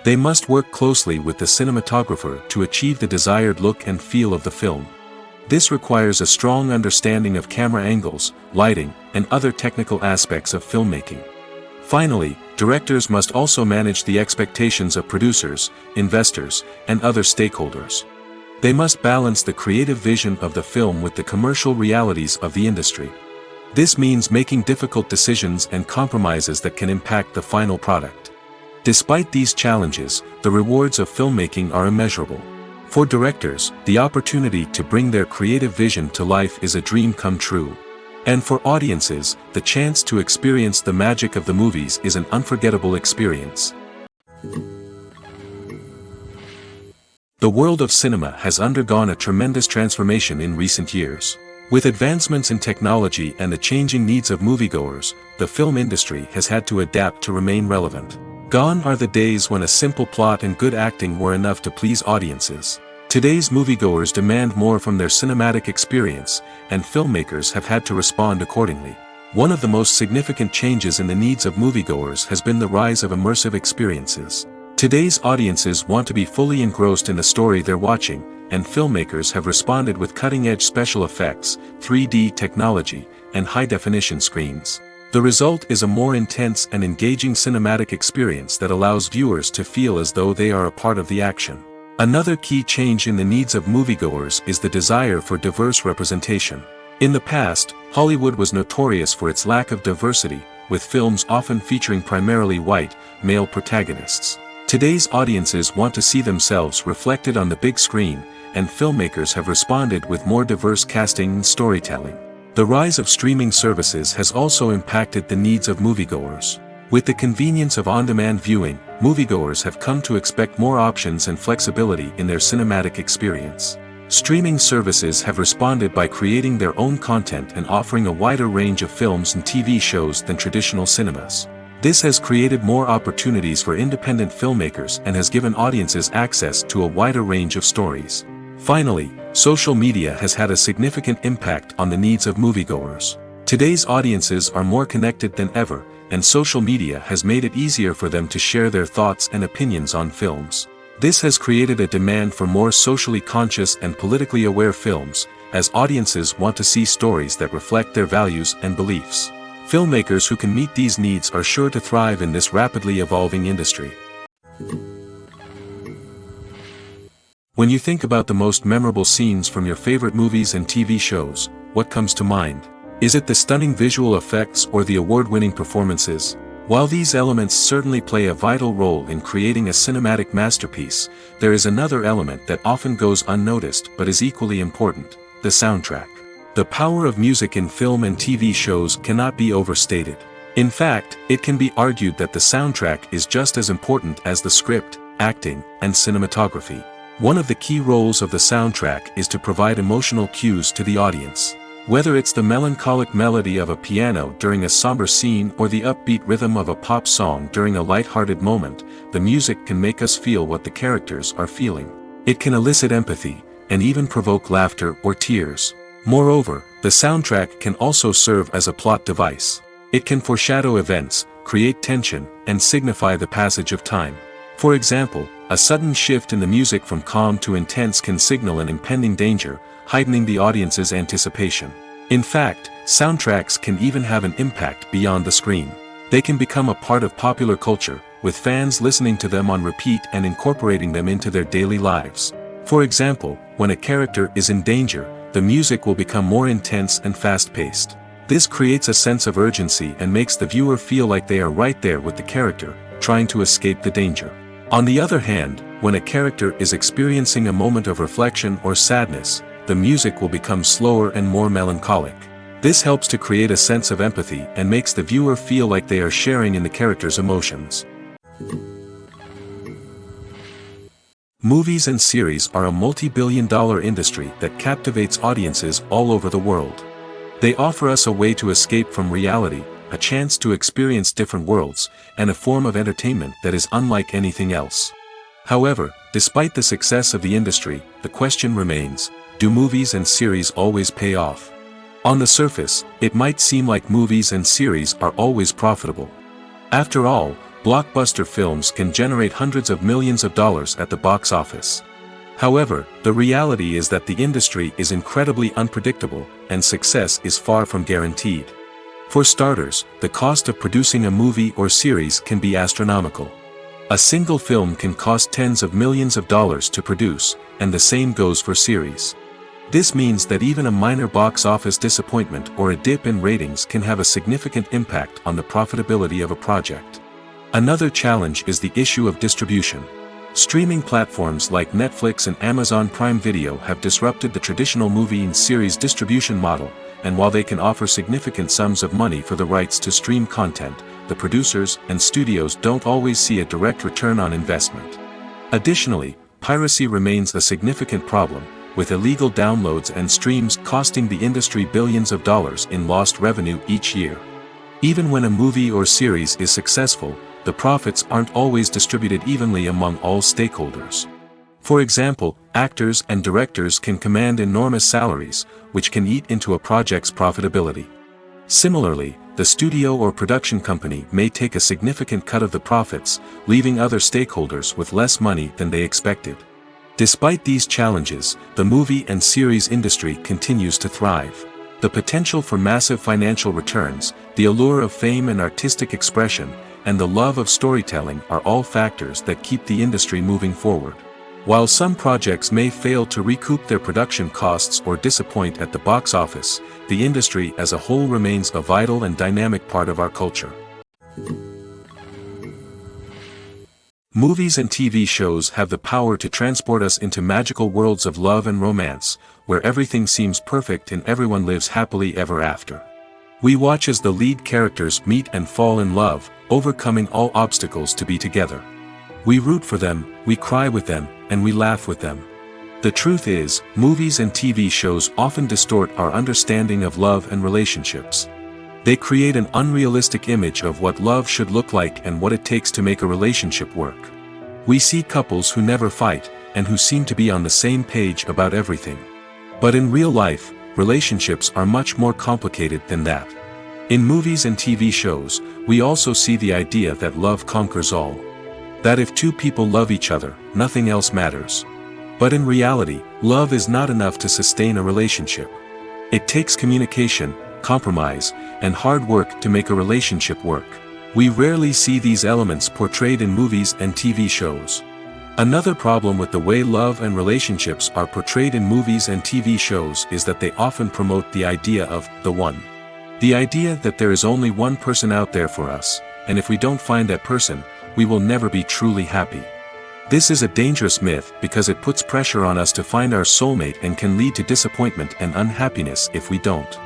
They must work closely with the cinematographer to achieve the desired look and feel of the film. This requires a strong understanding of camera angles, lighting, and other technical aspects of filmmaking. Finally, directors must also manage the expectations of producers, investors, and other stakeholders. They must balance the creative vision of the film with the commercial realities of the industry. This means making difficult decisions and compromises that can impact the final product. Despite these challenges, the rewards of filmmaking are immeasurable. For directors, the opportunity to bring their creative vision to life is a dream come true. And for audiences, the chance to experience the magic of the movies is an unforgettable experience. The world of cinema has undergone a tremendous transformation in recent years. With advancements in technology and the changing needs of moviegoers, the film industry has had to adapt to remain relevant. Gone are the days when a simple plot and good acting were enough to please audiences. Today's moviegoers demand more from their cinematic experience, and filmmakers have had to respond accordingly. One of the most significant changes in the needs of moviegoers has been the rise of immersive experiences. Today's audiences want to be fully engrossed in the story they're watching, and filmmakers have responded with cutting-edge special effects, 3D technology, and high-definition screens. The result is a more intense and engaging cinematic experience that allows viewers to feel as though they are a part of the action. Another key change in the needs of moviegoers is the desire for diverse representation. In the past, Hollywood was notorious for its lack of diversity, with films often featuring primarily white, male protagonists. Today's audiences want to see themselves reflected on the big screen, and filmmakers have responded with more diverse casting and storytelling. The rise of streaming services has also impacted the needs of moviegoers. With the convenience of on-demand viewing, moviegoers have come to expect more options and flexibility in their cinematic experience. Streaming services have responded by creating their own content and offering a wider range of films and TV shows than traditional cinemas. This has created more opportunities for independent filmmakers and has given audiences access to a wider range of stories. Finally, social media has had a significant impact on the needs of moviegoers. Today's audiences are more connected than ever, and social media has made it easier for them to share their thoughts and opinions on films. This has created a demand for more socially conscious and politically aware films, as audiences want to see stories that reflect their values and beliefs. Filmmakers who can meet these needs are sure to thrive in this rapidly evolving industry. When you think about the most memorable scenes from your favorite movies and TV shows, what comes to mind? Is it the stunning visual effects or the award-winning performances? While these elements certainly play a vital role in creating a cinematic masterpiece, there is another element that often goes unnoticed but is equally important: the soundtrack. The power of music in film and TV shows cannot be overstated. In fact, it can be argued that the soundtrack is just as important as the script, acting, and cinematography. One of the key roles of the soundtrack is to provide emotional cues to the audience. Whether it's the melancholic melody of a piano during a somber scene or the upbeat rhythm of a pop song during a light-hearted moment, the music can make us feel what the characters are feeling. It can elicit empathy, and even provoke laughter or tears. Moreover, the soundtrack can also serve as a plot device. It can foreshadow events, create tension, and signify the passage of time. For example, a sudden shift in the music from calm to intense can signal an impending danger, heightening the audience's anticipation. In fact, soundtracks can even have an impact beyond the screen. They can become a part of popular culture, with fans listening to them on repeat and incorporating them into their daily lives. For example, when a character is in danger, the music will become more intense and fast-paced. This creates a sense of urgency and makes the viewer feel like they are right there with the character, trying to escape the danger. On the other hand, when a character is experiencing a moment of reflection or sadness, the music will become slower and more melancholic. This helps to create a sense of empathy and makes the viewer feel like they are sharing in the character's emotions. Movies and series are a multi-billion-dollar industry that captivates audiences all over the world. They offer us a way to escape from reality, a chance to experience different worlds, and a form of entertainment that is unlike anything else. However, despite the success of the industry, the question remains: do movies and series always pay off? On the surface, it might seem like movies and series are always profitable. After all, blockbuster films can generate hundreds of millions of dollars at the box office. However, the reality is that the industry is incredibly unpredictable, and success is far from guaranteed. For starters, the cost of producing a movie or series can be astronomical. A single film can cost tens of millions of dollars to produce, and the same goes for series. This means that even a minor box office disappointment or a dip in ratings can have a significant impact on the profitability of a project. Another challenge is the issue of distribution. Streaming platforms like Netflix and Amazon Prime Video have disrupted the traditional movie and series distribution model, and while they can offer significant sums of money for the rights to stream content, the producers and studios don't always see a direct return on investment. Additionally, piracy remains a significant problem, with illegal downloads and streams costing the industry billions of dollars in lost revenue each year. Even when a movie or series is successful, the profits aren't always distributed evenly among all stakeholders. For example, actors and directors can command enormous salaries, which can eat into a project's profitability. Similarly, the studio or production company may take a significant cut of the profits, leaving other stakeholders with less money than they expected. Despite these challenges, the movie and series industry continues to thrive. The potential for massive financial returns, the allure of fame and artistic expression, and the love of storytelling are all factors that keep the industry moving forward. While some projects may fail to recoup their production costs or disappoint at the box office, the industry as a whole remains a vital and dynamic part of our culture. Movies and TV shows have the power to transport us into magical worlds of love and romance, where everything seems perfect and everyone lives happily ever after. We watch as the lead characters meet and fall in love, overcoming all obstacles to be together. We root for them, we cry with them, and we laugh with them. The truth is, movies and TV shows often distort our understanding of love and relationships. They create an unrealistic image of what love should look like and what it takes to make a relationship work. We see couples who never fight, and who seem to be on the same page about everything. But in real life, relationships are much more complicated than that. In movies and TV shows, we also see the idea that love conquers all. That if two people love each other, nothing else matters. But in reality, love is not enough to sustain a relationship. It takes communication, compromise, and hard work to make a relationship work. We rarely see these elements portrayed in movies and TV shows. Another problem with the way love and relationships are portrayed in movies and TV shows is that they often promote the idea of the one. The idea that there is only one person out there for us, and if we don't find that person, we will never be truly happy. This is a dangerous myth because it puts pressure on us to find our soulmate and can lead to disappointment and unhappiness if we don't.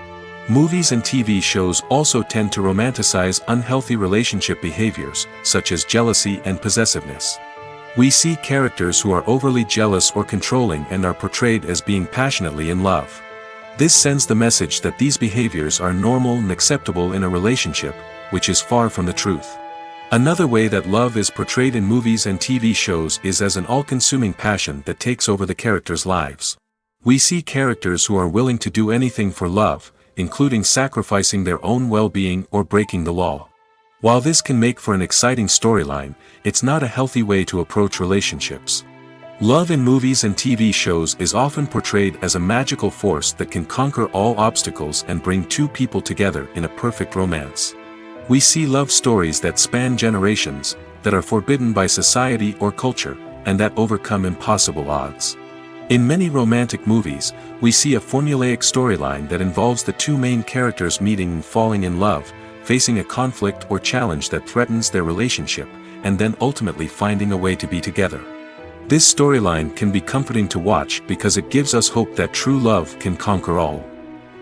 Movies and TV shows also tend to romanticize unhealthy relationship behaviors, such as jealousy and possessiveness. We see characters who are overly jealous or controlling and are portrayed as being passionately in love. This sends the message that these behaviors are normal and acceptable in a relationship, which is far from the truth. Another way that love is portrayed in movies and TV shows is as an all-consuming passion that takes over the characters' lives. We see characters who are willing to do anything for love, including sacrificing their own well-being or breaking the law. While this can make for an exciting storyline, it's not a healthy way to approach relationships. Love in movies and TV shows is often portrayed as a magical force that can conquer all obstacles and bring two people together in a perfect romance. We see love stories that span generations, that are forbidden by society or culture, and that overcome impossible odds. In many romantic movies, we see a formulaic storyline that involves the two main characters meeting and falling in love, facing a conflict or challenge that threatens their relationship, and then ultimately finding a way to be together. This storyline can be comforting to watch because it gives us hope that true love can conquer all.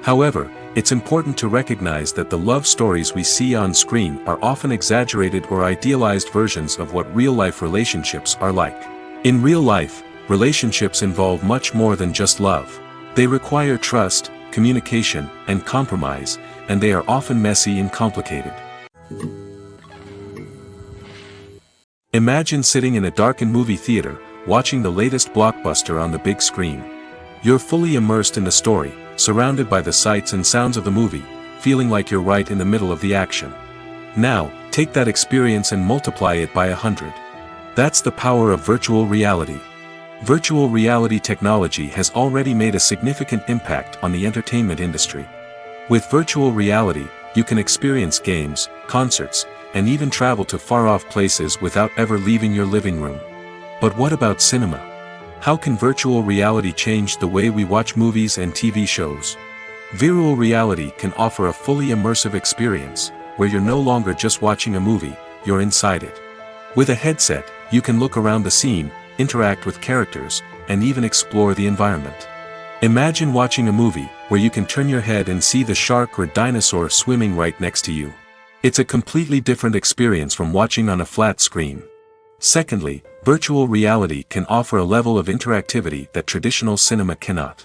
However, it's important to recognize that the love stories we see on screen are often exaggerated or idealized versions of what real-life relationships are like. In real life, relationships involve much more than just love. They require trust, communication, and compromise, and they are often messy and complicated. Imagine sitting in a darkened movie theater, watching the latest blockbuster on the big screen. You're fully immersed in the story, surrounded by the sights and sounds of the movie, feeling like you're right in the middle of the action. Now, take that experience and multiply it by 100. That's the power of virtual reality. Virtual reality technology has already made a significant impact on the entertainment industry. With virtual reality, you can experience games, concerts, and even travel to far-off places without ever leaving your living room. But what about cinema? How can virtual reality change the way we watch movies and TV shows? Virtual reality can offer a fully immersive experience, where you're no longer just watching a movie, you're inside it. With a headset, you can look around the scene, interact with characters, and even explore the environment. Imagine watching a movie, where you can turn your head and see the shark or dinosaur swimming right next to you. It's a completely different experience from watching on a flat screen. Secondly, virtual reality can offer a level of interactivity that traditional cinema cannot.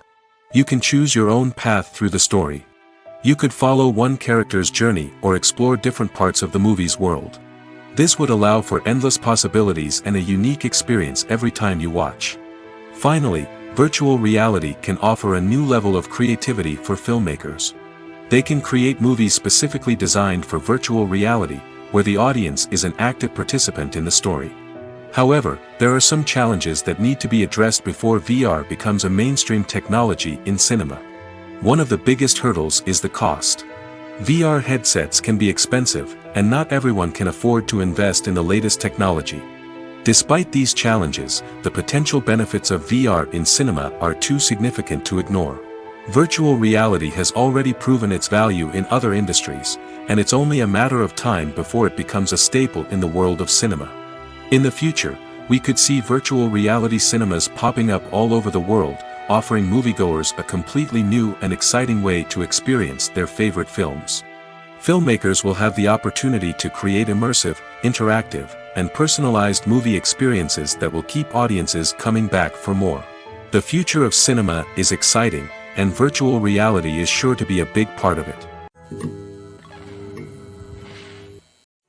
You can choose your own path through the story. You could follow one character's journey or explore different parts of the movie's world. This would allow for endless possibilities and a unique experience every time you watch. Finally, virtual reality can offer a new level of creativity for filmmakers. They can create movies specifically designed for virtual reality, where the audience is an active participant in the story. However, there are some challenges that need to be addressed before VR becomes a mainstream technology in cinema. One of the biggest hurdles is the cost. VR headsets can be expensive, and not everyone can afford to invest in the latest technology. Despite these challenges, the potential benefits of VR in cinema are too significant to ignore. Virtual reality has already proven its value in other industries, and it's only a matter of time before it becomes a staple in the world of cinema. In the future, we could see virtual reality cinemas popping up all over the world, offering moviegoers a completely new and exciting way to experience their favorite films. Filmmakers will have the opportunity to create immersive, interactive, and personalized movie experiences that will keep audiences coming back for more. The future of cinema is exciting, and virtual reality is sure to be a big part of it.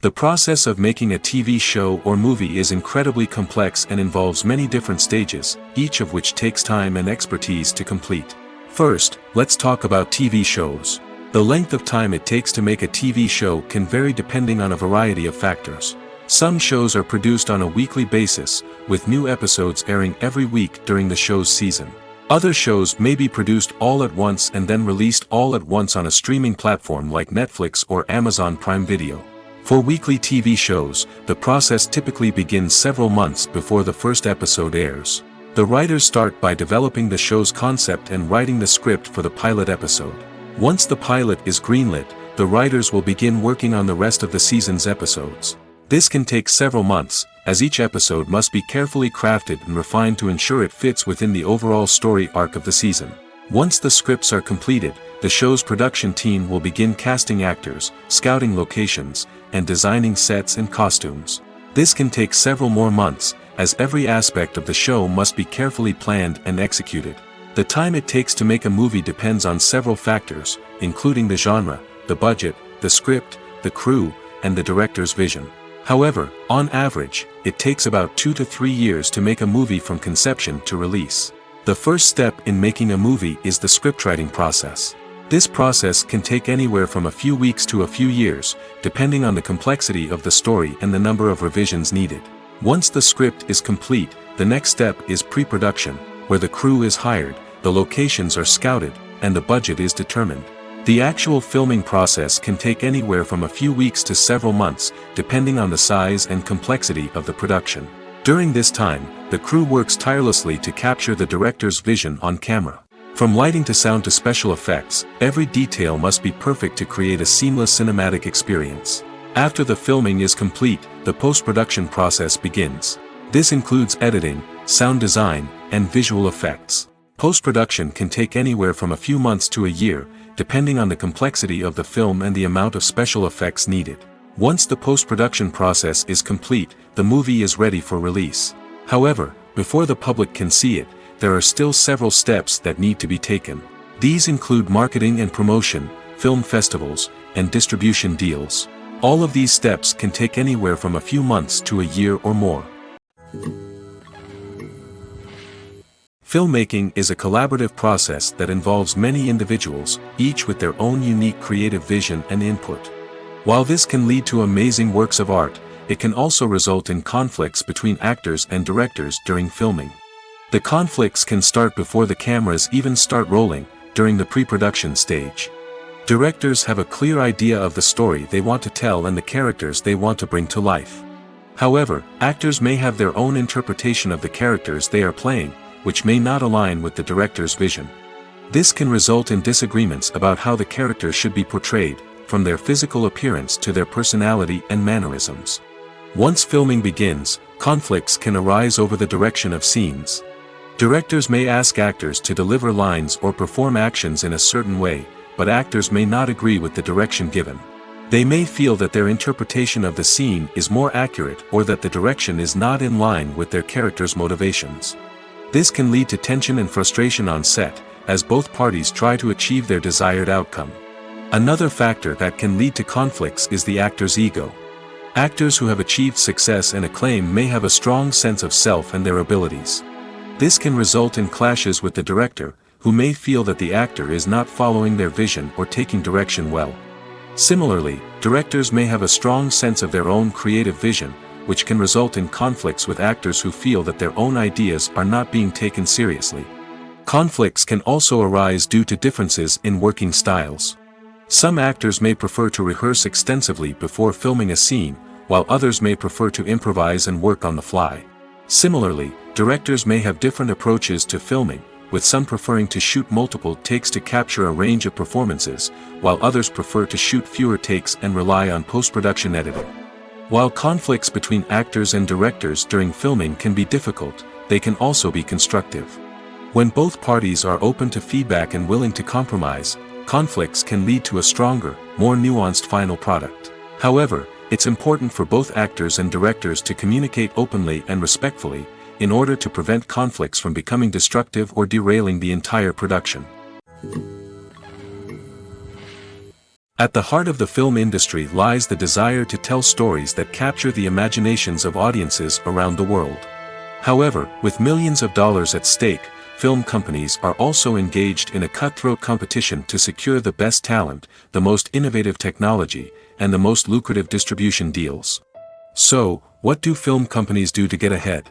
The process of making a TV show or movie is incredibly complex and involves many different stages, each of which takes time and expertise to complete. First, let's talk about TV shows. The length of time it takes to make a TV show can vary depending on a variety of factors. Some shows are produced on a weekly basis, with new episodes airing every week during the show's season. Other shows may be produced all at once and then released all at once on a streaming platform like Netflix or Amazon Prime Video. For weekly TV shows, the process typically begins several months before the first episode airs. The writers start by developing the show's concept and writing the script for the pilot episode. Once the pilot is greenlit, the writers will begin working on the rest of the season's episodes. This can take several months, as each episode must be carefully crafted and refined to ensure it fits within the overall story arc of the season. Once the scripts are completed, the show's production team will begin casting actors, scouting locations, and designing sets and costumes. This can take several more months, as every aspect of the show must be carefully planned and executed. The time it takes to make a movie depends on several factors, including the genre, the budget, the script, the crew, and the director's vision. However, on average, it takes about 2 to 3 years to make a movie from conception to release. The first step in making a movie is the scriptwriting process. This process can take anywhere from a few weeks to a few years, depending on the complexity of the story and the number of revisions needed. Once the script is complete, the next step is pre-production, where the crew is hired, the locations are scouted, and the budget is determined. The actual filming process can take anywhere from a few weeks to several months, depending on the size and complexity of the production. During this time, the crew works tirelessly to capture the director's vision on camera. From lighting to sound to special effects, every detail must be perfect to create a seamless cinematic experience. After the filming is complete, the post-production process begins. This includes editing, sound design, and visual effects. Post-production can take anywhere from a few months to a year, depending on the complexity of the film and the amount of special effects needed. Once the post-production process is complete, the movie is ready for release. However, before the public can see it, there are still several steps that need to be taken. These include marketing and promotion, film festivals, and distribution deals. All of these steps can take anywhere from a few months to a year or more. Filmmaking is a collaborative process that involves many individuals, each with their own unique creative vision and input. While this can lead to amazing works of art, it can also result in conflicts between actors and directors during filming. The conflicts can start before the cameras even start rolling, during the pre-production stage. Directors have a clear idea of the story they want to tell and the characters they want to bring to life. However, actors may have their own interpretation of the characters they are playing, which may not align with the director's vision. This can result in disagreements about how the characters should be portrayed, from their physical appearance to their personality and mannerisms. Once filming begins, conflicts can arise over the direction of scenes. Directors may ask actors to deliver lines or perform actions in a certain way, but actors may not agree with the direction given. They may feel that their interpretation of the scene is more accurate or that the direction is not in line with their character's motivations. This can lead to tension and frustration on set, as both parties try to achieve their desired outcome. Another factor that can lead to conflicts is the actor's ego. Actors who have achieved success and acclaim may have a strong sense of self and their abilities. This can result in clashes with the director, who may feel that the actor is not following their vision or taking direction well. Similarly, directors may have a strong sense of their own creative vision, which can result in conflicts with actors who feel that their own ideas are not being taken seriously. Conflicts can also arise due to differences in working styles. Some actors may prefer to rehearse extensively before filming a scene, while others may prefer to improvise and work on the fly. Similarly, directors may have different approaches to filming, with some preferring to shoot multiple takes to capture a range of performances, while others prefer to shoot fewer takes and rely on post-production editing. While conflicts between actors and directors during filming can be difficult, they can also be constructive. When both parties are open to feedback and willing to compromise, conflicts can lead to a stronger, more nuanced final product. However, it's important for both actors and directors to communicate openly and respectfully, in order to prevent conflicts from becoming destructive or derailing the entire production. At the heart of the film industry lies the desire to tell stories that capture the imaginations of audiences around the world. However, with millions of dollars at stake, film companies are also engaged in a cutthroat competition to secure the best talent, the most innovative technology, and the most lucrative distribution deals. So, what do film companies do to get ahead?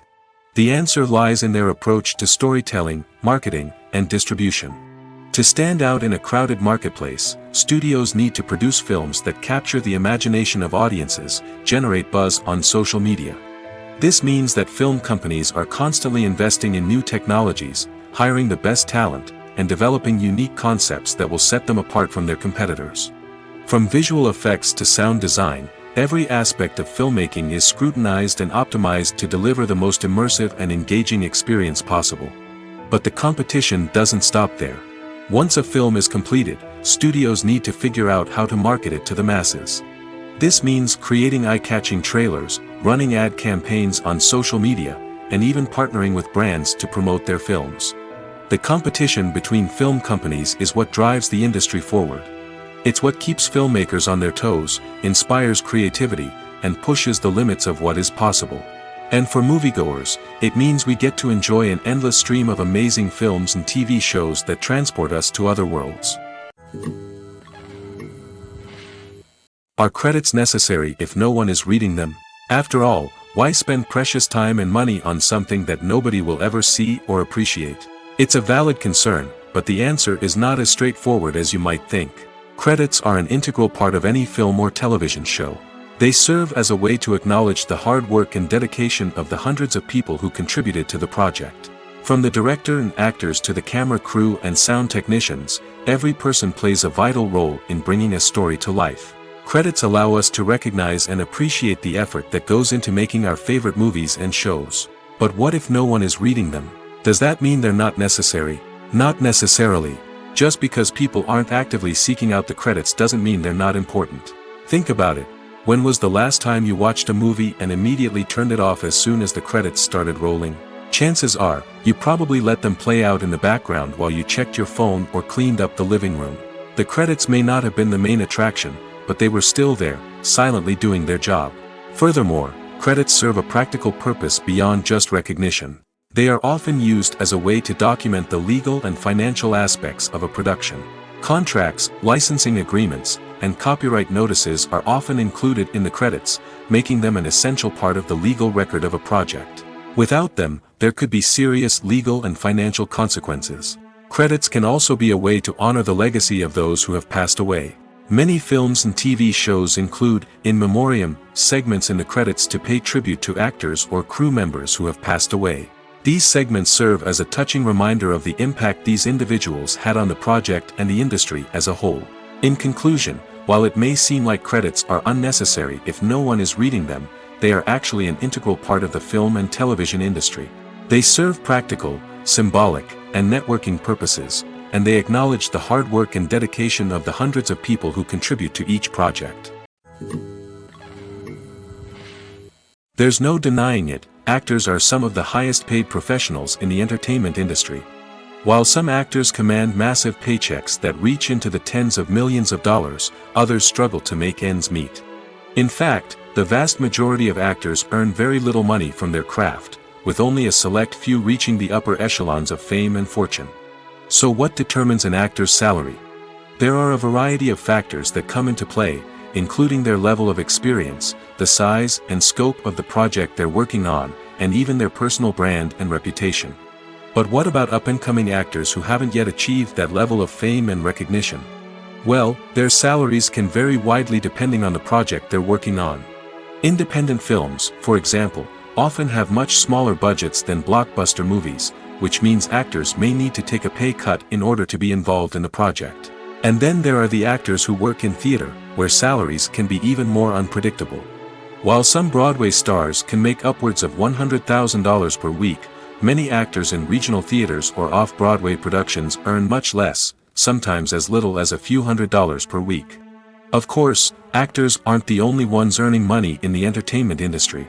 The answer lies in their approach to storytelling, marketing, and distribution. To stand out in a crowded marketplace, studios need to produce films that capture the imagination of audiences, generate buzz on social media. This means that film companies are constantly investing in new technologies, hiring the best talent, and developing unique concepts that will set them apart from their competitors. From visual effects to sound design, every aspect of filmmaking is scrutinized and optimized to deliver the most immersive and engaging experience possible. But the competition doesn't stop there. Once a film is completed, studios need to figure out how to market it to the masses. This means creating eye-catching trailers, running ad campaigns on social media, and even partnering with brands to promote their films. The competition between film companies is what drives the industry forward. It's what keeps filmmakers on their toes, inspires creativity, and pushes the limits of what is possible. And for moviegoers, it means we get to enjoy an endless stream of amazing films and TV shows that transport us to other worlds. Are credits necessary if no one is reading them? After all, why spend precious time and money on something that nobody will ever see or appreciate? It's a valid concern, but the answer is not as straightforward as you might think. Credits are an integral part of any film or television show. They serve as a way to acknowledge the hard work and dedication of the hundreds of people who contributed to the project. From the director and actors to the camera crew and sound technicians, every person plays a vital role in bringing a story to life. Credits allow us to recognize and appreciate the effort that goes into making our favorite movies and shows. But what if no one is reading them? Does that mean they're not necessary? Not necessarily. Just because people aren't actively seeking out the credits doesn't mean they're not important. Think about it. When was the last time you watched a movie and immediately turned it off as soon as the credits started rolling? Chances are, you probably let them play out in the background while you checked your phone or cleaned up the living room. The credits may not have been the main attraction, but they were still there, silently doing their job. Furthermore, credits serve a practical purpose beyond just recognition. They are often used as a way to document the legal and financial aspects of a production. Contracts, licensing agreements, and copyright notices are often included in the credits, making them an essential part of the legal record of a project. Without them, there could be serious legal and financial consequences. Credits can also be a way to honor the legacy of those who have passed away. Many films and TV shows include, in memoriam, segments in the credits to pay tribute to actors or crew members who have passed away. These segments serve as a touching reminder of the impact these individuals had on the project and the industry as a whole. In conclusion, while it may seem like credits are unnecessary if no one is reading them, they are actually an integral part of the film and television industry. They serve practical, symbolic, and networking purposes, and they acknowledge the hard work and dedication of the hundreds of people who contribute to each project. There's no denying it, actors are some of the highest paid professionals in the entertainment industry. While some actors command massive paychecks that reach into the tens of millions of dollars, others struggle to make ends meet. In fact, the vast majority of actors earn very little money from their craft, with only a select few reaching the upper echelons of fame and fortune. So what determines an actor's salary? There are a variety of factors that come into play, including their level of experience, the size and scope of the project they're working on, and even their personal brand and reputation. But what about up-and-coming actors who haven't yet achieved that level of fame and recognition? Well, their salaries can vary widely depending on the project they're working on. Independent films, for example, often have much smaller budgets than blockbuster movies, which means actors may need to take a pay cut in order to be involved in the project. And then there are the actors who work in theater, where salaries can be even more unpredictable. While some Broadway stars can make upwards of $100,000 per week, many actors in regional theaters or off-Broadway productions earn much less, sometimes as little as a few $100s per week. Of course, actors aren't the only ones earning money in the entertainment industry.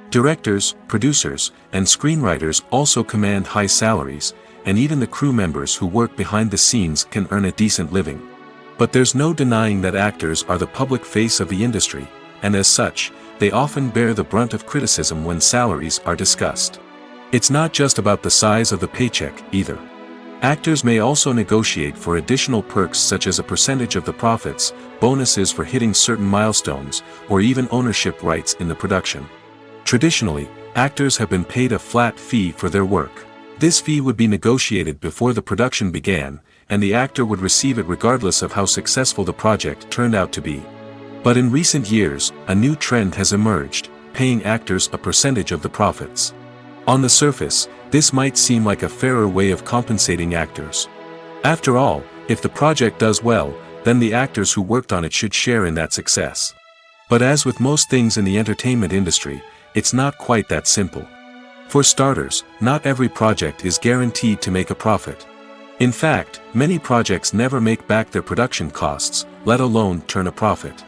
Directors, producers, and screenwriters also command high salaries, and even the crew members who work behind the scenes can earn a decent living. But there's no denying that actors are the public face of the industry, and as such, they often bear the brunt of criticism when salaries are discussed. It's not just about the size of the paycheck, either. Actors may also negotiate for additional perks such as a percentage of the profits, bonuses for hitting certain milestones, or even ownership rights in the production. Traditionally, actors have been paid a flat fee for their work. This fee would be negotiated before the production began, and the actor would receive it regardless of how successful the project turned out to be. But in recent years, a new trend has emerged, paying actors a percentage of the profits. On the surface, this might seem like a fairer way of compensating actors. After all, if the project does well, then the actors who worked on it should share in that success. But as with most things in the entertainment industry, it's not quite that simple. For starters, not every project is guaranteed to make a profit. In fact, many projects never make back their production costs, let alone turn a profit.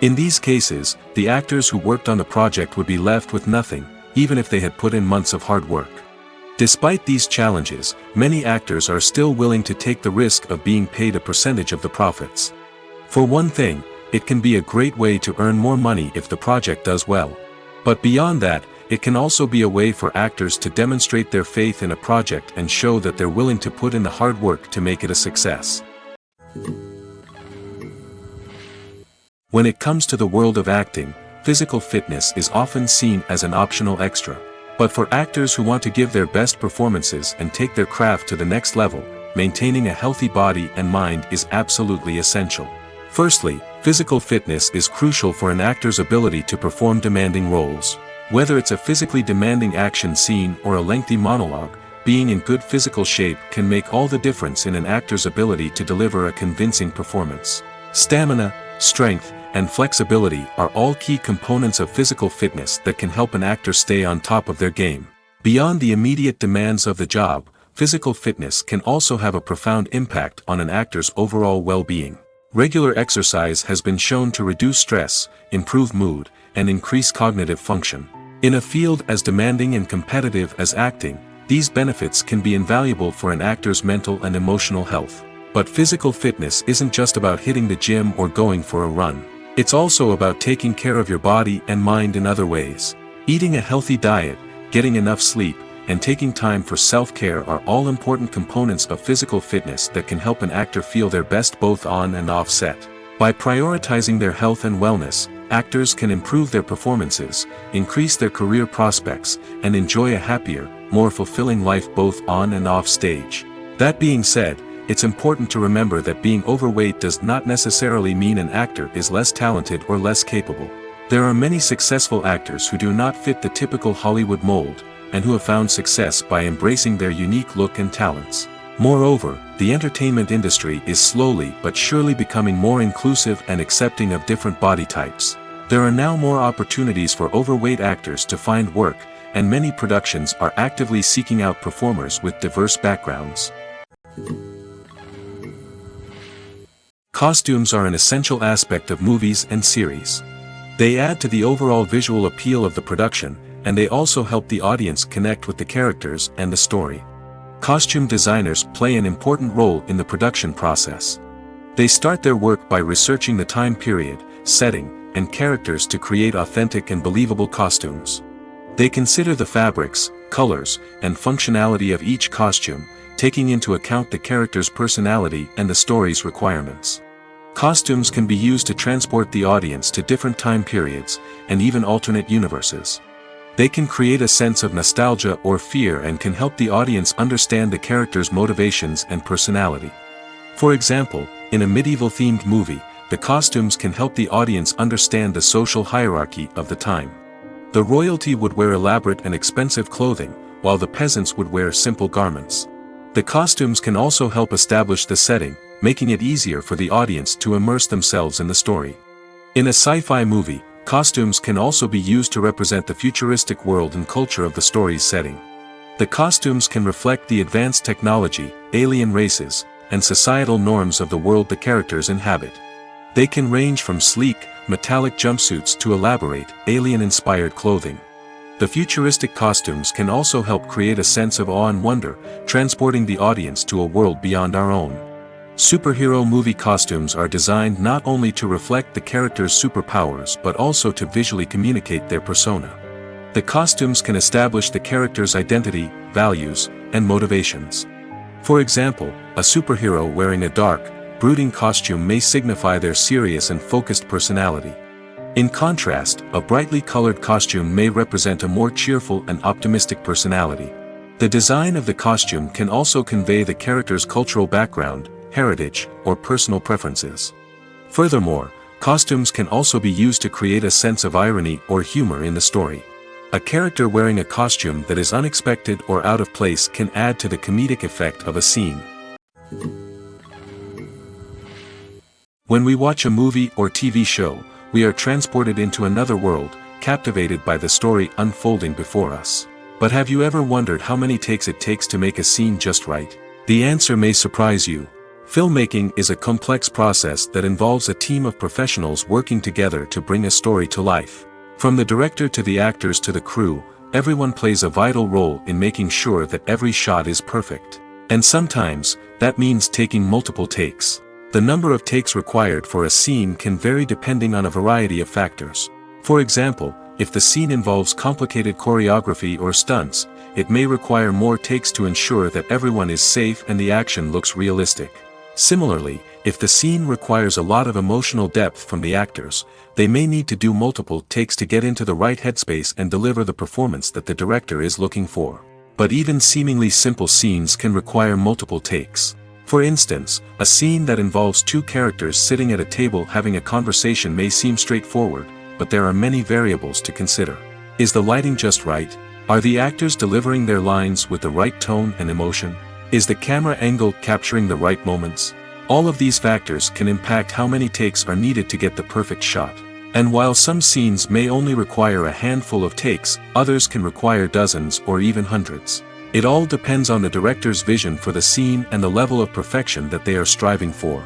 In these cases, the actors who worked on the project would be left with nothing, even if they had put in months of hard work. Despite these challenges, many actors are still willing to take the risk of being paid a percentage of the profits. For one thing, it can be a great way to earn more money if the project does well. But beyond that, it can also be a way for actors to demonstrate their faith in a project and show that they're willing to put in the hard work to make it a success. When it comes to the world of acting, physical fitness is often seen as an optional extra. But for actors who want to give their best performances and take their craft to the next level, maintaining a healthy body and mind is absolutely essential. Firstly, physical fitness is crucial for an actor's ability to perform demanding roles. Whether it's a physically demanding action scene or a lengthy monologue, being in good physical shape can make all the difference in an actor's ability to deliver a convincing performance. Stamina, strength, and flexibility are all key components of physical fitness that can help an actor stay on top of their game. Beyond the immediate demands of the job, physical fitness can also have a profound impact on an actor's overall well-being. Regular exercise has been shown to reduce stress, improve mood, and increase cognitive function. In a field as demanding and competitive as acting, these benefits can be invaluable for an actor's mental and emotional health. But physical fitness isn't just about hitting the gym or going for a run. It's also about taking care of your body and mind in other ways. Eating a healthy diet, getting enough sleep, and taking time for self-care are all important components of physical fitness that can help an actor feel their best both on and off set. By prioritizing their health and wellness, actors can improve their performances, increase their career prospects, and enjoy a happier, more fulfilling life both on and off stage. That being said, it's important to remember that being overweight does not necessarily mean an actor is less talented or less capable. There are many successful actors who do not fit the typical Hollywood mold, and who have found success by embracing their unique look and talents. Moreover, the entertainment industry is slowly but surely becoming more inclusive and accepting of different body types. There are now more opportunities for overweight actors to find work, and many productions are actively seeking out performers with diverse backgrounds. Costumes are an essential aspect of movies and series. They add to the overall visual appeal of the production, and they also help the audience connect with the characters and the story. Costume designers play an important role in the production process. They start their work by researching the time period, setting, and characters to create authentic and believable costumes. They consider the fabrics, colors, and functionality of each costume, taking into account the character's personality and the story's requirements. Costumes can be used to transport the audience to different time periods, and even alternate universes. They can create a sense of nostalgia or fear and can help the audience understand the character's motivations and personality. For example, in a medieval-themed movie, the costumes can help the audience understand the social hierarchy of the time. The royalty would wear elaborate and expensive clothing, while the peasants would wear simple garments. The costumes can also help establish the setting, making it easier for the audience to immerse themselves in the story. In a sci-fi movie, costumes can also be used to represent the futuristic world and culture of the story's setting. The costumes can reflect the advanced technology, alien races, and societal norms of the world the characters inhabit. They can range from sleek, metallic jumpsuits to elaborate, alien-inspired clothing. The futuristic costumes can also help create a sense of awe and wonder, transporting the audience to a world beyond our own. Superhero movie costumes are designed not only to reflect the character's superpowers but also to visually communicate their persona. The costumes can establish the character's identity, values, and motivations. For example, a superhero wearing a dark, brooding costume may signify their serious and focused personality. In contrast, a brightly colored costume may represent a more cheerful and optimistic personality. The design of the costume can also convey the character's cultural background, heritage, or personal preferences. Furthermore, costumes can also be used to create a sense of irony or humor in the story. A character wearing a costume that is unexpected or out of place can add to the comedic effect of a scene. When we watch a movie or TV show, we are transported into another world, captivated by the story unfolding before us. But have you ever wondered how many takes it takes to make a scene just right? The answer may surprise you. Filmmaking is a complex process that involves a team of professionals working together to bring a story to life. From the director to the actors to the crew, everyone plays a vital role in making sure that every shot is perfect. And sometimes, that means taking multiple takes. The number of takes required for a scene can vary depending on a variety of factors. For example, if the scene involves complicated choreography or stunts, it may require more takes to ensure that everyone is safe and the action looks realistic. Similarly, if the scene requires a lot of emotional depth from the actors, they may need to do multiple takes to get into the right headspace and deliver the performance that the director is looking for. But even seemingly simple scenes can require multiple takes. For instance, a scene that involves two characters sitting at a table having a conversation may seem straightforward, but there are many variables to consider. Is the lighting just right? Are the actors delivering their lines with the right tone and emotion? Is the camera angle capturing the right moments? All of these factors can impact how many takes are needed to get the perfect shot. And while some scenes may only require a handful of takes, others can require dozens or even hundreds. It all depends on the director's vision for the scene and the level of perfection that they are striving for.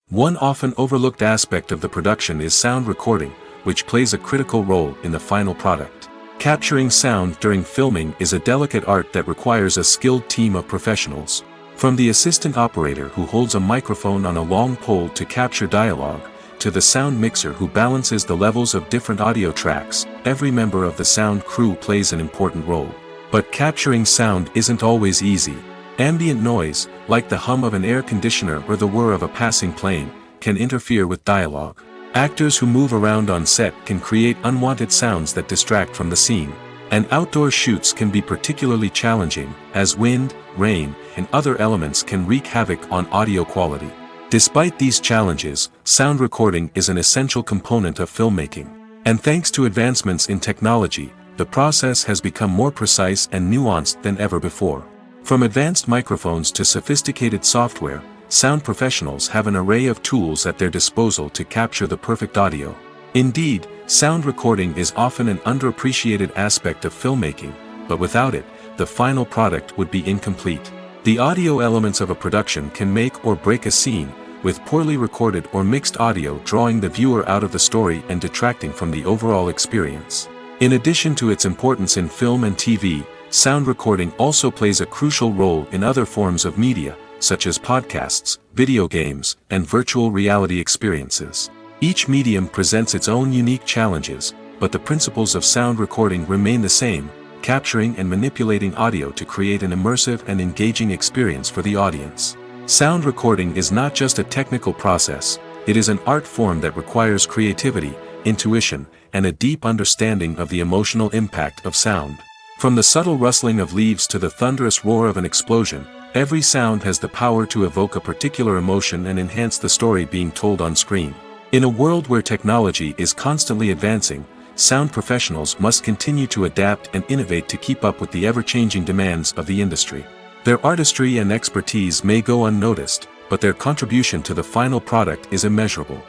One often overlooked aspect of the production is sound recording, which plays a critical role in the final product. Capturing sound during filming is a delicate art that requires a skilled team of professionals. From the assistant operator who holds a microphone on a long pole to capture dialogue, to the sound mixer who balances the levels of different audio tracks, every member of the sound crew plays an important role. But capturing sound isn't always easy. Ambient noise, like the hum of an air conditioner or the whir of a passing plane, can interfere with dialogue. Actors who move around on set can create unwanted sounds that distract from the scene. And outdoor shoots can be particularly challenging, as wind, rain, and other elements can wreak havoc on audio quality. Despite these challenges, sound recording is an essential component of filmmaking. And thanks to advancements in technology, the process has become more precise and nuanced than ever before. From advanced microphones to sophisticated software, sound professionals have an array of tools at their disposal to capture the perfect audio. Indeed, sound recording is often an underappreciated aspect of filmmaking, but without it, the final product would be incomplete. The audio elements of a production can make or break a scene, with poorly recorded or mixed audio drawing the viewer out of the story and detracting from the overall experience. In addition to its importance in film and TV, sound recording also plays a crucial role in other forms of media, such as podcasts, video games, and virtual reality experiences. Each medium presents its own unique challenges, but the principles of sound recording remain the same, capturing and manipulating audio to create an immersive and engaging experience for the audience. Sound recording is not just a technical process, it is an art form that requires creativity, intuition, and a deep understanding of the emotional impact of sound. From the subtle rustling of leaves to the thunderous roar of an explosion, Every sound has the power to evoke a particular emotion and enhance the story being told on screen. In a world where technology is constantly advancing, sound professionals must continue to adapt and innovate to keep up with the ever-changing demands of the industry. Their artistry and expertise may go unnoticed, but their contribution to the final product is immeasurable.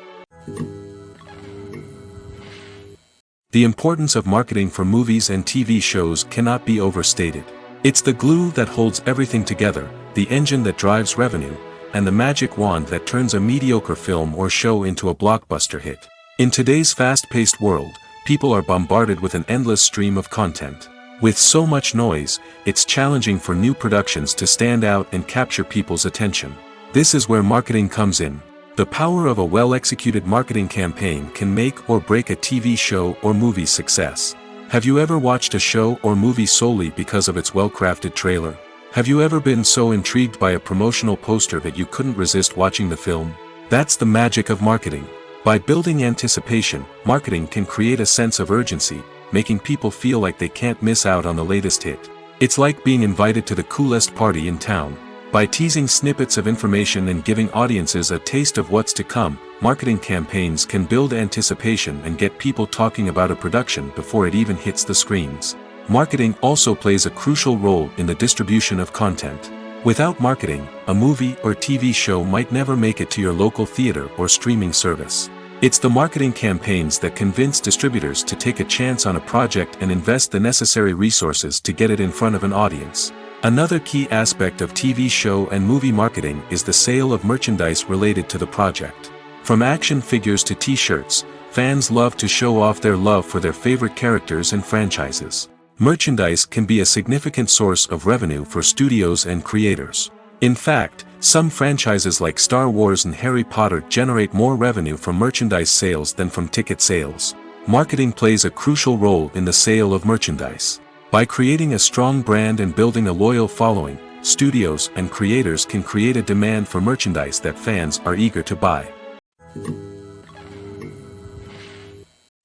The importance of marketing for movies and TV shows cannot be overstated. It's the glue that holds everything together, the engine that drives revenue, and the magic wand that turns a mediocre film or show into a blockbuster hit. In today's fast-paced world, people are bombarded with an endless stream of content. With so much noise, it's challenging for new productions to stand out and capture people's attention. This is where marketing comes in. The power of a well-executed marketing campaign can make or break a TV show or movie's success. Have you ever watched a show or movie solely because of its well-crafted trailer? Have you ever been so intrigued by a promotional poster that you couldn't resist watching the film? That's the magic of marketing. By building anticipation, marketing can create a sense of urgency, making people feel like they can't miss out on the latest hit. It's like being invited to the coolest party in town. By teasing snippets of information and giving audiences a taste of what's to come, marketing campaigns can build anticipation and get people talking about a production before it even hits the screens. Marketing also plays a crucial role in the distribution of content. Without marketing, a movie or TV show might never make it to your local theater or streaming service. It's the marketing campaigns that convince distributors to take a chance on a project and invest the necessary resources to get it in front of an audience. Another key aspect of TV show and movie marketing is the sale of merchandise related to the project. From action figures to t-shirts, fans love to show off their love for their favorite characters and franchises. Merchandise can be a significant source of revenue for studios and creators. In fact, some franchises like Star Wars and Harry Potter generate more revenue from merchandise sales than from ticket sales. Marketing plays a crucial role in the sale of merchandise. By creating a strong brand and building a loyal following, studios and creators can create a demand for merchandise that fans are eager to buy.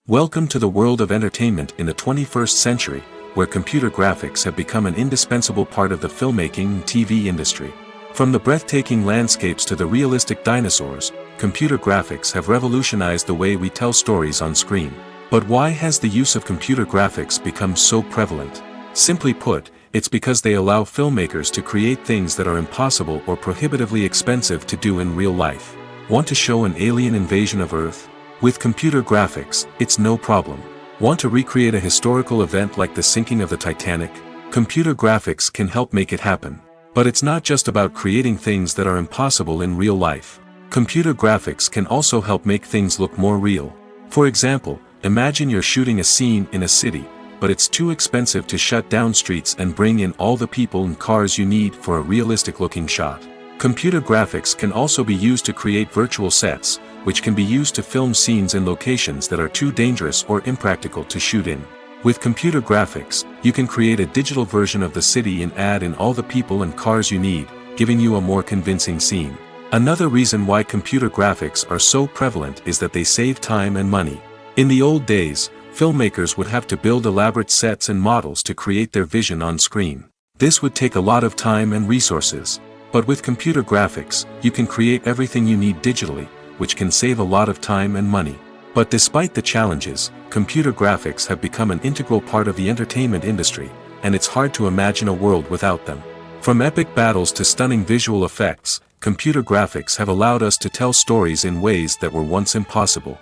Welcome to the world of entertainment in the 21st century, where computer graphics have become an indispensable part of the filmmaking and TV industry. From the breathtaking landscapes to the realistic dinosaurs, computer graphics have revolutionized the way we tell stories on screen. But why has the use of computer graphics become so prevalent? Simply put, it's because they allow filmmakers to create things that are impossible or prohibitively expensive to do in real life. Want to show an alien invasion of Earth? With computer graphics, it's no problem. Want to recreate a historical event like the sinking of the Titanic? Computer graphics can help make it happen. But it's not just about creating things that are impossible in real life. Computer graphics can also help make things look more real. For example, imagine you're shooting a scene in a city, but it's too expensive to shut down streets and bring in all the people and cars you need for a realistic-looking shot. Computer graphics can also be used to create virtual sets, which can be used to film scenes in locations that are too dangerous or impractical to shoot in. With computer graphics, you can create a digital version of the city and add in all the people and cars you need, giving you a more convincing scene. Another reason why computer graphics are so prevalent is that they save time and money. In the old days, filmmakers would have to build elaborate sets and models to create their vision on screen. This would take a lot of time and resources. But with computer graphics, you can create everything you need digitally, which can save a lot of time and money. But despite the challenges, computer graphics have become an integral part of the entertainment industry, and it's hard to imagine a world without them. From epic battles to stunning visual effects, computer graphics have allowed us to tell stories in ways that were once impossible.